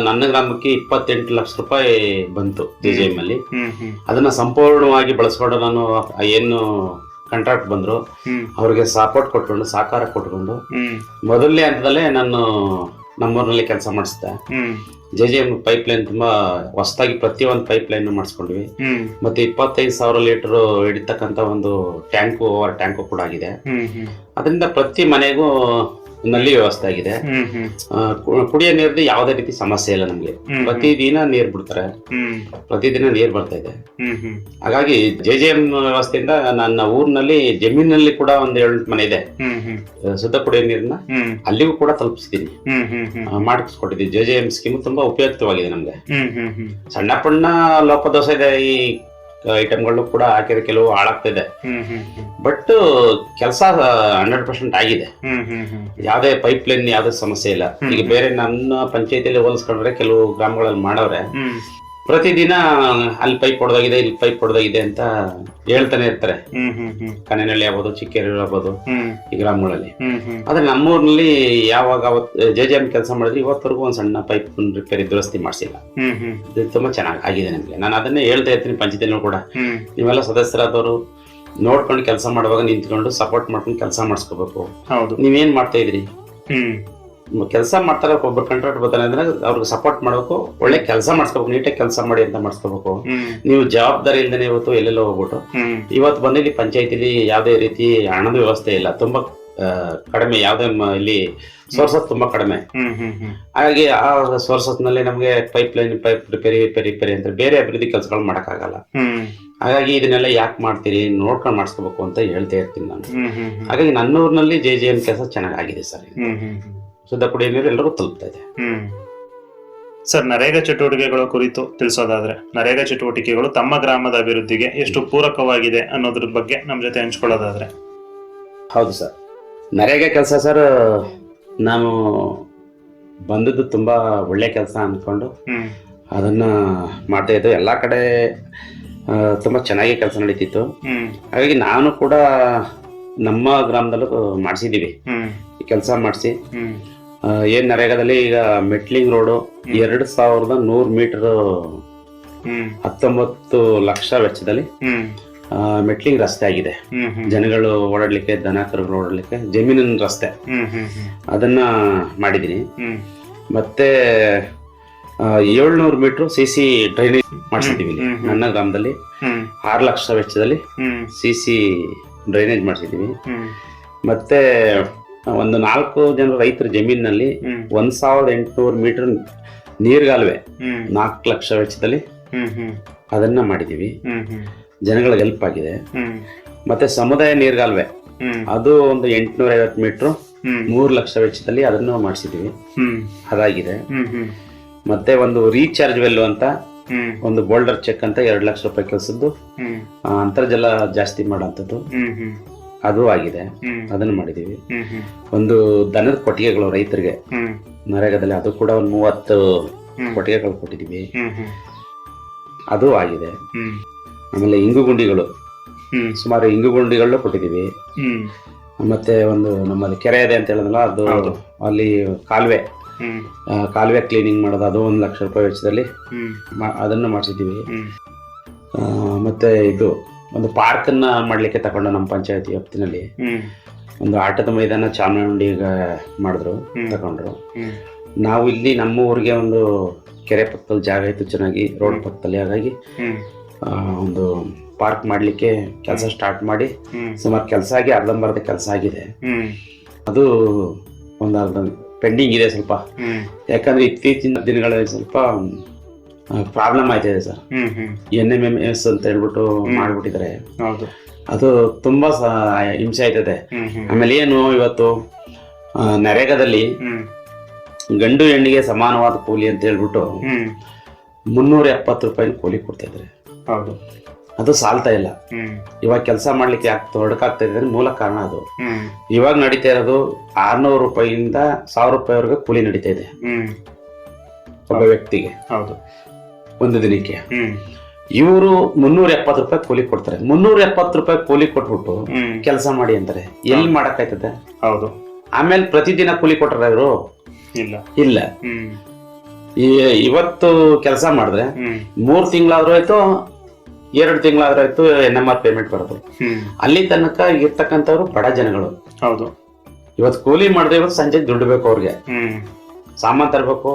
ನನ್ನ ಗ್ರಾಮಕ್ಕೆ 28 ಲಕ್ಷ ರೂಪಾಯಿ ಬಂತು JJM ಅಲ್ಲಿ. ಅದನ್ನ ಸಂಪೂರ್ಣವಾಗಿ ಬಳಸ್ಕೊಂಡು ನಾನು ಏನು ಕಾಂಟ್ರಾಕ್ಟ್ ಬಂದ್ರು ಅವ್ರಿಗೆ ಸಪೋರ್ಟ್ ಕೊಟ್ಕೊಂಡು ಸಹಕಾರ ಕೊಟ್ಕೊಂಡು ಮೊದಲನೇ ಹಂತದಲ್ಲೇ ನಾನು ನಮ್ಮೂರಿನಲ್ಲಿ ಕೆಲಸ ಮಾಡಿಸಿದೆ. JJM ಪೈಪ್ ಲೈನ್ ತುಂಬಾ ಹೊಸದಾಗಿ ಪ್ರತಿಯೊಂದು ಪೈಪ್ ಲೈನ್ ಮಾಡಿಸ್ಕೊಂಡ್ವಿ. ಮತ್ತೆ 25,000 ಲೀಟರ್ ಹಿಡಿತಕ್ಕಂತ ಒಂದು ಟ್ಯಾಂಕು ಕೂಡ ಆಗಿದೆ. ಅದರಿಂದ ಪ್ರತಿ ಮನೆಗೂ ನಲ್ಲಿ ವ್ಯವಸ್ಥೆ ಆಗಿದೆ. ಕುಡಿಯೋ ನೀರ್ದು ಯಾವುದೇ ರೀತಿ ಸಮಸ್ಯೆ ಇಲ್ಲ ನಮ್ಗೆ. ಪ್ರತಿದಿನ ನೀರ್ ಬಿಡ್ತಾರೆ, ಪ್ರತಿದಿನ ನೀರ್ ಬರ್ತಾ ಇದೆ. ಹಾಗಾಗಿ JJM ವ್ಯವಸ್ಥೆಯಿಂದ ನನ್ನ ಊರಿನಲ್ಲಿ ಜಮೀನಲ್ಲಿ ಕೂಡ ಒಂದು 7 ಮನೆ ಇದೆ. ಶುದ್ಧ ಕುಡಿಯೋ ನೀರನ್ನ ಅಲ್ಲಿಗೂ ಕೂಡ ತಲುಪಿಸ್ತೀನಿ, ಮಾಡಿಸ್ಕೊಟ್ಟಿದ್ದೀನಿ. JJM ಸ್ಕೀಮ್ ತುಂಬಾ ಉಪಯುಕ್ತವಾಗಿದೆ ನಮ್ಗೆ. ಸಣ್ಣ ಪಣ್ಣ ಲೋಪದೋಷ ಇದೆ ಈ ಐಟಮ್ಗಳು ಕೂಡ ಹಾಕಿದ ಕೆಲವು ಹಾಳಾಗ್ತಿದೆ. ಬಟ್ ಕೆಲಸ 100% ಆಗಿದೆ. ಯಾವ್ದೇ ಪೈಪ್ ಲೈನ್ ಯಾವ್ದೇ ಸಮಸ್ಯೆ ಇಲ್ಲ. ಈಗ ಬೇರೆ ನನ್ನ ಪಂಚಾಯತಿಯಲ್ಲಿ ಹೋಲಿಸ್ಕೊಂಡ್ರೆ ಕೆಲವು ಗ್ರಾಮಗಳಲ್ಲಿ ಮಾಡವ್ರೆ, ಪ್ರತಿದಿನ ಅಲ್ಲಿ ಪೈಪ್ ಹೊಡೆದಾಗಿದೆ, ಇಲ್ಲಿ ಪೈಪ್ ಹೊಡೆದಾಗಿದೆ ಅಂತ ಹೇಳ್ತಾನೆ ಇರ್ತಾರೆ. ಕನೆನಹಳ್ಳಿ ಆಗ್ಬೋದು, ಚಿಕ್ಕೇರಿ ಆಗ್ಬೋದು, ಈ ಗ್ರಾಮಗಳಲ್ಲಿ. ಆದ್ರೆ ನಮ್ಮೂರಿನಲ್ಲಿ ಯಾವಾಗ JJM ಕೆಲಸ ಮಾಡಿದ್ರೆ ಇವತ್ತವರೆಗೂ ಒಂದ್ ಸಣ್ಣ ಪೈಪ್ ರಿಪೇರಿ ದುರಸ್ತಿ ಮಾಡಿಸಿಲ್ಲ. ಇದು ತುಂಬಾ ಚೆನ್ನಾಗಿ ಆಗಿದೆ ನಮ್ಗೆ. ನಾನು ಅದನ್ನೇ ಹೇಳ್ತಾ ಇರ್ತೀನಿ ಪಂಚಾಯತಿನೂ ಕೂಡ, ನೀವೆಲ್ಲ ಸದಸ್ಯರಾದವರು ನೋಡ್ಕೊಂಡು ಕೆಲಸ ಮಾಡುವಾಗ ನಿಂತ್ಕೊಂಡು ಸಪೋರ್ಟ್ ಮಾಡ್ಕೊಂಡು ಕೆಲಸ ಮಾಡಿಸ್ಕೋಬೇಕು. ನೀವೇನ್ ಮಾಡ್ತಾ ಇದ್ರಿ, ಕೆಲಸ ಮಾಡ್ತಾರೆ, ಒಬ್ಬರು ಕಾಂಟ್ರಾಕ್ಟ್ ಬರ್ತಾನೆ ಅಂದ್ರೆ ಅವ್ರಿಗೆ ಸಪೋರ್ಟ್ ಮಾಡ್ಬೇಕು, ಒಳ್ಳೆ ಕೆಲಸ ಮಾಡಿಸ್ಕೋಬೇಕು, ನೀಟಾಗಿ ಕೆಲಸ ಮಾಡಿ ಅಂತ ಮಾಡಿಸ್ಕೋಬೇಕು. ನೀವು ಜವಾಬ್ದಾರಿ ಇಲ್ದೇನೆ ಇವತ್ತು ಎಲ್ಲೆಲ್ಲೋ ಹೋಗ್ಬಿಟ್ಟು ಇವತ್ತು ಬಂದಿಲ್ಲಿ ಪಂಚಾಯತಿಲಿ ಯಾವ್ದೇ ರೀತಿ ಹಣದ ವ್ಯವಸ್ಥೆ ಇಲ್ಲ, ತುಂಬಾ ಕಡಿಮೆ, ಯಾವ್ದೇ ಇಲ್ಲಿ ಸೋರ್ಸಸ್ ತುಂಬಾ ಕಡಿಮೆ. ಹಾಗಾಗಿ ಆ ಸೋರ್ಸಸ್ ನಲ್ಲಿ ನಮ್ಗೆ ಪೈಪ್ ಲೈನ್, ಪೈಪ್ ರಿಪೇರಿ ಅಂತ ಬೇರೆ ಅಭಿವೃದ್ಧಿ ಕೆಲಸಗಳು ಮಾಡಕ್ಕಾಗಲ್ಲ. ಹಾಗಾಗಿ ಇದನ್ನೆಲ್ಲ ಯಾಕೆ ಮಾಡ್ತೀರಿ, ನೋಡ್ಕೊಂಡು ಮಾಡಿಸ್ಕೋಬೇಕು ಅಂತ ಹೇಳ್ತಾ ಇರ್ತೀನಿ ನಾನು. ಹಾಗಾಗಿ ನನ್ನೂರಿನಲ್ಲಿ JJM ಕೆಲಸ ಚೆನ್ನಾಗಿದೆ ಸರ್. ಶುದ್ಧ ಕುಡಿಯುವ ನೀರು ಎಲ್ಲರಿಗೂ ತಲುಪ್ತಾ ಇದೆ. ಸರ್, ನರೇಗಾ ಚಟುವಟಿಕೆಗಳ ಕುರಿತು ತಿಳಿಸೋದಾದ್ರೆ, ನರೇಗಾ ಚಟುವಟಿಕೆಗಳು ತಮ್ಮ ಗ್ರಾಮದ ಅಭಿವೃದ್ಧಿಗೆ ಎಷ್ಟು ಪೂರಕವಾಗಿದೆ ಅನ್ನೋದ್ರ ಬಗ್ಗೆ ನಮ್ಮ ಜೊತೆ ಹಂಚ್ಕೊಳ್ಳೋದಾದ್ರೆ. ಹೌದು ಸರ್, ನರೇಗಾ ಕೆಲಸ ಸರ್, ನಾನು ಬಂದದ್ದು ತುಂಬಾ ಒಳ್ಳೆ ಕೆಲಸ ಅನ್ಕೊಂಡು ಅದನ್ನ ಮಾಡ್ತಾ ಇದ್ದು. ಎಲ್ಲಾ ಕಡೆ ತುಂಬಾ ಚೆನ್ನಾಗಿ ಕೆಲಸ ನಡೀತಿತ್ತು. ಹಾಗಾಗಿ ನಾನು ಕೂಡ ನಮ್ಮ ಗ್ರಾಮದಲ್ಲೂ ಮಾಡಿಸಿದೀವಿ ಕೆಲಸ ಮಾಡಿಸಿ. ಏನ್ ನರೇಗಾದಲ್ಲಿ ಈಗ ಮೆಟ್ಲಿಂಗ್ ರೋಡು 2100 ಮೀಟರ್ 19 ಲಕ್ಷ ವೆಚ್ಚದಲ್ಲಿ ಮೆಟ್ಲಿಂಗ್ ರಸ್ತೆ ಆಗಿದೆ. ಜನಗಳು ಓಡಾಡ್ಲಿಕ್ಕೆ, ದನ ಕರುಗಳು ಓಡಾಡ್ಲಿಕ್ಕೆ ಜಮೀನಿನ ರಸ್ತೆ, ಅದನ್ನ ಮಾಡಿದೀನಿ. ಮತ್ತೆ 700 ಮೀಟರ್ CC ಡ್ರೈನೇಜ್ ಮಾಡಿಸಿದೀವಿ ನನ್ನ ಗ್ರಾಮದಲ್ಲಿ. 6 ಲಕ್ಷ ವೆಚ್ಚದಲ್ಲಿ CC ಡ್ರೈನೇಜ್ ಮಾಡಿಸಿದೀವಿ. ಮತ್ತೆ ಒಂದು 4 ಜನ ರೈತರ ಜಮೀನಿನಲ್ಲಿ 1800 ಮೀಟರ್ ನೀರ್ಗಾಲುವೆ 4 ಲಕ್ಷ ವೆಚ್ಚದಲ್ಲಿ ಅದನ್ನ ಮಾಡಿದೀವಿ. ಜನಗಳಿಗೆ ಹೆಲ್ಪ್ ಆಗಿದೆ. ಮತ್ತೆ ಸಮುದಾಯ ನೀರ್ಗಾಲುವೆ ಅದು ಒಂದು 850 ಮೀಟರ್ 3 ಲಕ್ಷ ವೆಚ್ಚದಲ್ಲಿ ಅದನ್ನು ಮಾಡಿಸಿದೀವಿ, ಅದಾಗಿದೆ. ಮತ್ತೆ ಒಂದು ರೀಚಾರ್ಜ್ ವೆಲ್ ಅಂತ ಒಂದು ಬೋಲ್ಡರ್ ಚೆಕ್ ಅಂತ 2 ಲಕ್ಷ ರೂಪಾಯಿ ಕೆಲಸದ್ದು, ಅಂತರ್ಜಲ ಜಾಸ್ತಿ ಮಾಡೋಂಥದ್ದು, ಅದು ಆಗಿದೆ, ಅದನ್ನು ಮಾಡಿದೀವಿ. ಒಂದು ದನದ ಕೊಟ್ಟಿಗೆಗಳು ರೈತರಿಗೆ ನರೇಗಾದಲ್ಲಿ, ಅದು ಕೂಡ ಒಂದು 30 ಕೊಟ್ಟಿಗೆಗಳು ಕೊಟ್ಟಿದೀವಿ, ಅದು ಆಗಿದೆ. ಆಮೇಲೆ ಇಂಗುಗುಂಡಿಗಳು ಸುಮಾರು ಇಂಗುಗುಂಡಿಗಳು ಕೊಟ್ಟಿದೀವಿ. ಮತ್ತೆ ಒಂದು ನಮ್ಮಲ್ಲಿ ಕೆರೆ ಇದೆ ಅಂತ ಹೇಳಿದ್ನಲ್ಲ, ಅದು ಅಲ್ಲಿ ಕಾಲುವೆ ಕ್ಲೀನಿಂಗ್ ಮಾಡೋದು, ಅದು 1 ಲಕ್ಷ ರೂಪಾಯಿ ವೆಚ್ಚದಲ್ಲಿ ಅದನ್ನು ಮಾಡಿಸಿದೀವಿ. ಮತ್ತೆ ಇದು ಒಂದು ಪಾರ್ಕ್ ಅನ್ನ ಮಾಡ್ಲಿಕ್ಕೆ ತಗೊಂಡು ನಮ್ಮ ಪಂಚಾಯತಿ ವ್ಯಾಪ್ತಿನಲ್ಲಿ ಒಂದು ಆಟದ ಮೈದಾನ ಚಾಮರಾಜ ಮಾಡಿದ್ರು, ತಗೊಂಡ್ರು. ನಾವು ಇಲ್ಲಿ ನಮ್ಮ ಊರಿಗೆ ಒಂದು ಕೆರೆ ಪಕ್ಕದಲ್ಲಿ ಜಾಗ ಇತ್ತು ಚೆನ್ನಾಗಿ, ರೋಡ್ ಪಕ್ಕದಲ್ಲಿ. ಹಾಗಾಗಿ ಒಂದು ಪಾರ್ಕ್ ಮಾಡ್ಲಿಕ್ಕೆ ಕೆಲಸ ಸ್ಟಾರ್ಟ್ ಮಾಡಿ ಸುಮಾರು ಕೆಲಸ ಆಗಿ ಅರ್ಧಂಬರ್ಧ ಕೆಲಸ ಆಗಿದೆ. ಅದು ಒಂದು ಅರ್ಧ ಪೆಂಡಿಂಗ್ ಇದೆ ಸ್ವಲ್ಪ, ಯಾಕಂದ್ರೆ ಇತ್ತೀಚಿನ ದಿನಗಳಲ್ಲಿ ಸ್ವಲ್ಪ ಪ್ರಾಬ್ಲಮ್ ಆಯ್ತಿದೆ ಸರ್. NMMS ಅಂತ ಹೇಳ್ಬಿಟ್ಟು ಮಾಡ್ಬಿಟ್ಟಿದ್ದಾರೆ, ಅದು ತುಂಬಾ ಹಿಂಸೆ ಆಯ್ತದೆ. ಆಮೇಲೆ ಏನು ಇವತ್ತು ನರೇಗಾದಲ್ಲಿ ಗಂಡು ಹೆಣ್ಣಿಗೆ ಸಮಾನವಾದ ಕೂಲಿ ಅಂತ ಹೇಳ್ಬಿಟ್ಟು 370 ರೂಪಾಯಿ ಕೂಲಿ ಕೊಡ್ತಾ ಇದ್ದಾರೆ. ಅದು ಸಾಲ್ತಾ ಇಲ್ಲ. ಇವಾಗ ಕೆಲಸ ಮಾಡ್ಲಿಕ್ಕೆ ತೊಡಕಾಗ್ತಾ ಇದೆ, ಮೂಲ ಕಾರಣ ಅದು. ಇವಾಗ ನಡೀತಾ ಇರೋದು 600 ರೂಪಾಯಿಯಿಂದ 1000 ರೂಪಾಯಿವರೆಗೆ ಕೂಲಿ ನಡೀತಾ ಇದೆ ಒಬ್ಬ ವ್ಯಕ್ತಿಗೆ ಒಂದು ದಿನಕ್ಕೆ. ಇವರು 370 ರೂಪಾಯಿ ಕೂಲಿ ಕೊಡ್ತಾರೆ. 370 ರೂಪಾಯಿ ಕೂಲಿ ಕೊಟ್ಬಿಟ್ಟು ಕೆಲಸ ಮಾಡಿ ಅಂತಾರೆ. ಎಲ್ಲಿ ಮಾಡಕ್ಕಾಯ್ತದೆ? ಆಮೇಲೆ ಪ್ರತಿದಿನ ಕೂಲಿ ಕೊಟ್ಟಾರ ಇವರು? ಇಲ್ಲ. ಇವತ್ತು ಕೆಲಸ ಮಾಡಿದ್ರೆ 3 ತಿಂಗಳಾದ್ರೂ ಆಯ್ತು, 2 ತಿಂಗಳಾದ್ರೂ ಆಯ್ತು, NMR ಪೇಮೆಂಟ್ ಬರೋದು. ಅಲ್ಲಿ ತನಕ ಇರ್ತಕ್ಕಂಥವ್ರು ಬಡ ಜನಗಳು. ಇವತ್ತು ಕೂಲಿ ಮಾಡಿದ್ರೆ ಇವತ್ತು ಸಂಜೆ ದುಡ್ಡು ಬೇಕು ಅವ್ರಿಗೆ, ಸಾಮಾನ್ ತರಬೇಕು,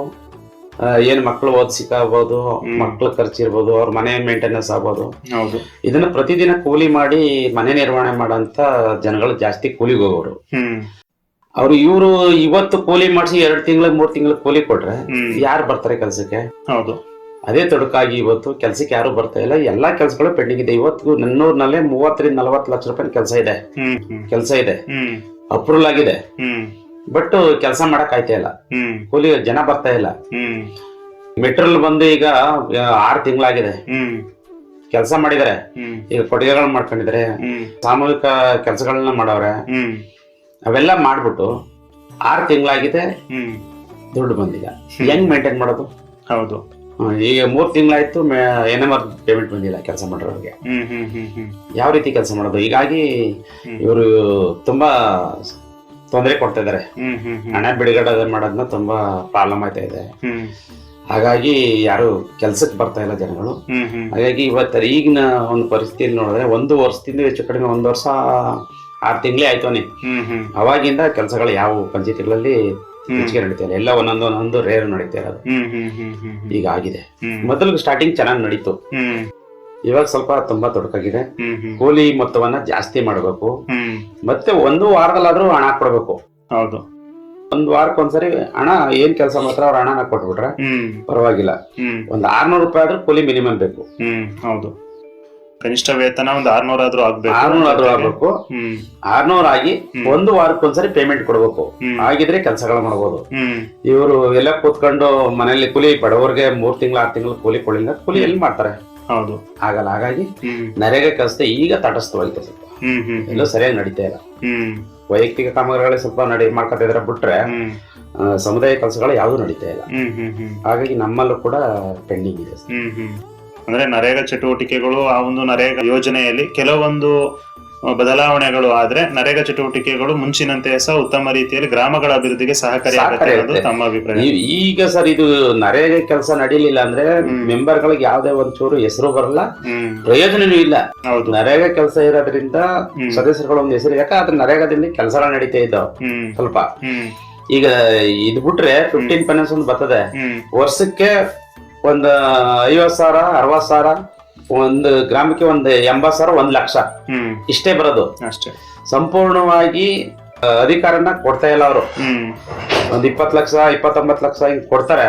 ಏನ್ ಮಕ್ಳು ಓದಿಸಿಕಾಗ್ಬೋದು, ಮಕ್ಳ ಖರ್ಚಿರ್ಬೋದು, ಅವ್ರ ಮನೆ ಮೇಂಟೆನೆನ್ಸ್ ಆಗ್ಬೋದು. ಇದನ್ನ ಪ್ರತಿದಿನ ಕೂಲಿ ಮಾಡಿ ಮನೆ ನಿರ್ವಹಣೆ ಮಾಡೋಂತ ಜನಗಳು ಜಾಸ್ತಿ ಕೂಲಿಗೆ ಹೋಗೋರು. ಇವರು ಇವತ್ತು ಕೂಲಿ ಮಾಡಿಸಿ 2 ತಿಂಗಳ 3 ತಿಂಗಳ ಕೂಲಿ ಕೊಟ್ರೆ ಯಾರು ಬರ್ತಾರೆ ಕೆಲ್ಸಕ್ಕೆ? ಅದೇ ತೊಡಕಾಗಿ ಇವತ್ತು ಕೆಲ್ಸಕ್ಕೆ ಯಾರು ಬರ್ತಾ ಇಲ್ಲ. ಎಲ್ಲಾ ಕೆಲ್ಸಗಳು ಪೆಂಡಿಂಗ್ ಇದೆ. ಇವತ್ತು ನನ್ನೂರ್ನಲ್ಲೇ 30 ರಿಂದ 40 ಲಕ್ಷ ರೂಪಾಯಿ ಕೆಲಸ ಇದೆ, ಅಪ್ರೂವಲ್ ಆಗಿದೆ. ಬಟ್ ಕೆಲಸ ಮಾಡಕ್ ಆಯ್ತಾ ಇಲ್ಲ, ಕೂಲಿ ಜನ ಬರ್ತಾ ಇಲ್ಲ. ಮೆಟ್ರಲ್ ಬಂದು ಈಗ 6 ತಿಂಗಳಾಗಿದೆ, ಕೆಲಸ ಮಾಡಿದಾರೆ, ಈಗ ಕೊಡುಗೆಗಳನ್ನ ಮಾಡ್ಕೊಂಡಿದ್ದಾರೆ, ಸಾಮೂಹಿಕ ಕೆಲಸಗಳನ್ನ ಮಾಡವ್ರೆ. ಅವೆಲ್ಲ ಮಾಡ್ಬಿಟ್ಟು 6 ತಿಂಗಳಾಗಿದೆ, ದುಡ್ಡು ಬಂದಿಲ್ಲ. ಹೆಂಗ್ ಮೇಂಟೈನ್ ಮಾಡೋದು? ಹೌದು. ಈಗ 3 ತಿಂಗಳಾಯ್ತು, NMR ಪೇಮೆಂಟ್ ಬಂದಿಲ್ಲ ಕೆಲಸ ಮಾಡೋರಿಗೆ. ಯಾವ ರೀತಿ ಕೆಲಸ ಮಾಡೋದು? ಹೀಗಾಗಿ ಇವರು ತುಂಬಾ ತೊಂದರೆ ಕೊಡ್ತಾ ಇದಾರೆ. ಹಣ ಬಿಡುಗಡೆ ಮಾಡೋದನ್ನ ತುಂಬಾ ಪ್ರಾಬ್ಲಮ್ ಆಯ್ತಾ ಇದೆ. ಹಾಗಾಗಿ ಯಾರು ಕೆಲ್ಸಕ್ಕೆ ಬರ್ತಾ ಇಲ್ಲ ಜನಗಳು. ಹಾಗಾಗಿ ಇವತ್ತು ಈಗಿನ ಒಂದು ಪರಿಸ್ಥಿತಿಯಲ್ಲಿ ನೋಡಿದ್ರೆ 1 ವರ್ಷದಿಂದ ಹೆಚ್ಚು ಕಡಿಮೆ 1 ವರ್ಷ 6 ತಿಂಗಳೇ ಆಯ್ತಾನೆ. ಅವಾಗಿಂದ ಕೆಲಸಗಳು ಯಾವ ಪಂಚಾಯತಿಗಳಲ್ಲಿ ಹೆಚ್ಚಿಗೆ ನಡೀತಾ ಇಲ್ಲ, ಎಲ್ಲ ಒಂದೊಂದು ರೇರ್ ನಡೀತಾ ಇರೋದು. ಈಗ ಆಗಿದೆ. ಮೊದಲು ಸ್ಟಾರ್ಟಿಂಗ್ ಚೆನ್ನಾಗಿ ನಡೀತು, ಇವಾಗ ಸ್ವಲ್ಪ ತುಂಬಾ ತೊಡಕಾಗಿದೆ. ಕೂಲಿ ಮೊತ್ತವನ್ನ ಜಾಸ್ತಿ ಮಾಡಬೇಕು, ಮತ್ತೆ 1 ವಾರದಲ್ಲಾದ್ರೂ ಹಣ ಕೊಡ್ಬೇಕು. ಹೌದು. 1 ವಾರಕ್ಕೊಂದ್ಸರಿ ಹಣ ಏನ್ ಕೆಲಸ ಮಾತ್ರ ಅವ್ರ ಹಣನ ಕೊಟ್ಬಿಟ್ರೆ ಪರವಾಗಿಲ್ಲ. ಒಂದು 600 ರೂಪಾಯಿ ಆದ್ರೂ ಕೂಲಿ ಮಿನಿಮಮ್ ಬೇಕು. ಹೌದು. ಕನಿಷ್ಠ ವೇತನ ಒಂದು 600 ಆದ್ರೂ ಆಗ್ಬೇಕು. 600 ಆಗ್ಬೇಕು. 600 ಆಗಿ 1 ವಾರಕ್ಕೊಂದ್ಸರಿ ಪೇಮೆಂಟ್ ಕೊಡ್ಬೇಕು. ಆಗಿದ್ರೆ ಕೆಲಸಗಳು ಮಾಡ್ಬೋದು. ಇವರು ಎಲ್ಲ ಕೂತ್ಕೊಂಡು ಮನೆಯಲ್ಲಿ ಕೂಲಿ ಬಡವರಿಗೆ 3 ತಿಂಗಳು 6 ತಿಂಗಳು ಕೂಲಿ ಕೊಡಲಿಲ್ಲ, ಕೂಲಿ ಎಲ್ಲಿ ಮಾಡ್ತಾರೆ? ಹೌದು, ಆಗಲ್ಲ. ಹಾಗಾಗಿ ನರೇಗಾ ಕೆಲಸ ಈಗ ತಟಸ್ಥವಾಗಿದೆ, ಸ್ವಲ್ಪ ಎಲ್ಲೂ ಸರಿಯಾಗಿ ನಡೀತಾ ಇಲ್ಲ. ವೈಯಕ್ತಿಕ ಕಾಮಗಾರಿಗಳೇ ಸ್ವಲ್ಪ ಮಾಡ್ಕೊತಾ ಇದ್ರೆ ಬಿಟ್ರೆ ಸಮುದಾಯ ಕೆಲಸಗಳು ಯಾವ್ದು ನಡೀತಾ ಇಲ್ಲ. ಹಾಗಾಗಿ ನಮ್ಮಲ್ಲೂ ಕೂಡ ಪೆಂಡಿಂಗ್ ಇದೆ. ಅಂದ್ರೆ ನರೇಗಾ ಚಟುವಟಿಕೆಗಳು, ಆ ಒಂದು ನರೇಗಾ ಯೋಜನೆಯಲ್ಲಿ ಕೆಲವೊಂದು ಬದಲಾವಣೆಗಳು ಆದ್ರೆ ನರೇಗಾ ಚಟುವಟಿಕೆಗಳು ಮುಂಚಿನಂತೆ ಸಹ ಉತ್ತಮ ರೀತಿಯಲ್ಲಿ ಗ್ರಾಮಗಳ ಅಭಿವೃದ್ಧಿಗೆ ಸಹಕಾರಿಯಾಗುತ್ತೆ ಅನ್ನೋದು ತಮ್ಮ ಅಭಿಪ್ರಾಯ. ಈಗ ಸರ್ ಇದು ನರೇಗಾ ಕೆಲಸ ನಡೀಲಿಲ್ಲ ಅಂದ್ರೆ ಮೆಂಬರ್ ಗಳಿಗೆ ಯಾವ್ದೇ ಒಂಚೂರು ಹೆಸರು ಬರಲ್ಲ, ಪ್ರಯೋಜನನೂ ಇಲ್ಲ. ನರೇಗಾ ಕೆಲಸ ಇರೋದ್ರಿಂದ ಸದಸ್ಯರುಗಳ ಒಂದು ಹೆಸರು, ಯಾಕಂದ್ರೆ ನರೇಗಾದಿಂದ ಕೆಲಸಗಳು ನಡೀತಾ ಇದ್ದಾವ ಸ್ವಲ್ಪ. ಈಗ ಇದು ಬಿಟ್ರೆ 15 ಫೈನಾನ್ಸ್ ಒಂದು ಬರ್ತದೆ, ವರ್ಷಕ್ಕೆ ಒಂದು 50,000 60,000, ಒಂದು ಗ್ರಾಮಕ್ಕೆ ಒಂದು 80,000 1 ಲಕ್ಷ ಇಷ್ಟೇ ಬರೋದು ಅಷ್ಟೇ. ಸಂಪೂರ್ಣವಾಗಿ ಅಧಿಕಾರನ ಕೊಡ್ತಾ ಇಲ್ಲ ಅವರು. ಒಂದ್ 20 ಲಕ್ಷ 29 ಲಕ್ಷ ಹಿಂಗ್ ಕೊಡ್ತಾರೆ,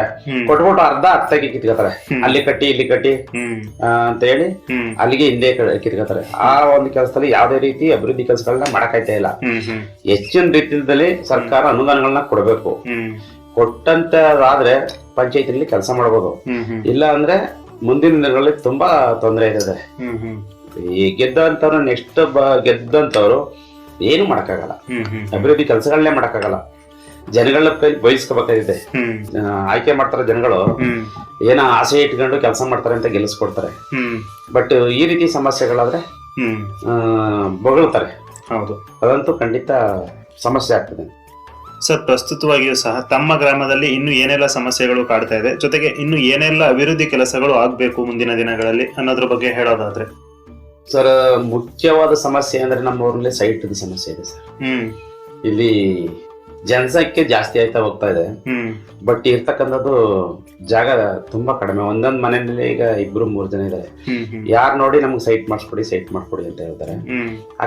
ಕೊಟ್ಬಿಟ್ಟು ಅರ್ಧ ಅರ್ಥಕ್ಕೆ ಕಿತ್ಕೋತಾರೆ. ಅಲ್ಲಿ ಕಟ್ಟಿ ಇಲ್ಲಿ ಕಟ್ಟಿ ಅಂತ ಹೇಳಿ ಅಲ್ಲಿಗೆ ಹಿಂದೆ ಕಿತ್ಕೋತಾರೆ. ಆ ಒಂದು ಕೆಲಸದಲ್ಲಿ ಯಾವ್ದೇ ರೀತಿ ಅಭಿವೃದ್ಧಿ ಕೆಲಸಗಳನ್ನ ಮಾಡಕ್ಕಾಯ್ತಾ ಇಲ್ಲ. ಹೆಚ್ಚಿನ ರೀತಿಯಲ್ಲಿ ಸರ್ಕಾರ ಅನುದಾನಗಳನ್ನ ಕೊಡ್ಬೇಕು. ಕೊಟ್ಟಂತಾದ್ರೆ ಪಂಚಾಯತಿನಲ್ಲಿ ಕೆಲಸ ಮಾಡಬಹುದು. ಇಲ್ಲ ಅಂದ್ರೆ ಮುಂದಿನ ದಿನಗಳಲ್ಲಿ ತುಂಬಾ ತೊಂದರೆ ಇರ್ತದೆ. ಈ ಗೆದ್ದಂತವ್ರು ನೆಕ್ಸ್ಟ್ ಗೆದ್ದಂತವ್ರು ಏನು ಮಾಡಕ್ಕಾಗಲ್ಲ, ಅಭಿವೃದ್ಧಿ ಕೆಲಸಗಳನ್ನೇ ಮಾಡಕ್ಕಾಗಲ್ಲ. ಜನಗಳ ಕೈ ಬಯಸ್ಕೋಬೇಕಾಗಿದೆ. ಆಯ್ಕೆ ಮಾಡ್ತಾರೆ ಜನಗಳು, ಏನೋ ಆಸೆ ಇಟ್ಕೊಂಡು ಕೆಲಸ ಮಾಡ್ತಾರೆ ಅಂತ ಗೆಲ್ಲಿಸ್ಕೊಡ್ತಾರೆ. ಬಟ್ ಈ ರೀತಿ ಸಮಸ್ಯೆಗಳಾದ್ರೆ ಬೊಗಳ್ತಾರೆ. ಹೌದು, ಅದಂತೂ ಖಂಡಿತ ಸಮಸ್ಯೆ ಆಗ್ತದೆ. ಸರ್, ಪ್ರಸ್ತುತವಾಗಿಯೂ ಸಹ ತಮ್ಮ ಗ್ರಾಮದಲ್ಲಿ ಇನ್ನು ಏನೆಲ್ಲ ಸಮಸ್ಯೆಗಳು ಕಾಡ್ತಾ ಇದೆ, ಜೊತೆಗೆ ಇನ್ನು ಏನೆಲ್ಲ ಅಭಿವೃದ್ಧಿ ಕೆಲಸಗಳು ಆಗ್ಬೇಕು ಮುಂದಿನ ದಿನಗಳಲ್ಲಿ ಅನ್ನೋದ್ರ ಬಗ್ಗೆ ಹೇಳೋದಾದ್ರೆ? ಸರ್, ಮುಖ್ಯವಾದ ಸಮಸ್ಯೆ ಅಂದ್ರೆ ನಮ್ಮ ಊರಲ್ಲಿ ಸೈಟ್ ಸಮಸ್ಯೆ ಇದೆ ಸರ್. ಇಲ್ಲಿ ಜನಸಂಖ್ಯೆ ಜಾಸ್ತಿ ಆಯ್ತಾ ಹೋಗ್ತಾ ಇದೆ, ಬಟ್ ಇರ್ತಕ್ಕಂಥದ್ದು ಜಾಗ ತುಂಬಾ ಕಡಿಮೆ. ಒಂದೊಂದ್ ಮನೆಯಲ್ಲಿ ಈಗ 2-3 ಜನ ಇದ್ದಾರೆ. ಯಾರು ನೋಡಿ ನಮ್ಗೆ ಸೈಟ್ ಮಾಡಿಸ್ಕೊಡಿ ಅಂತ ಹೇಳ್ತಾರೆ.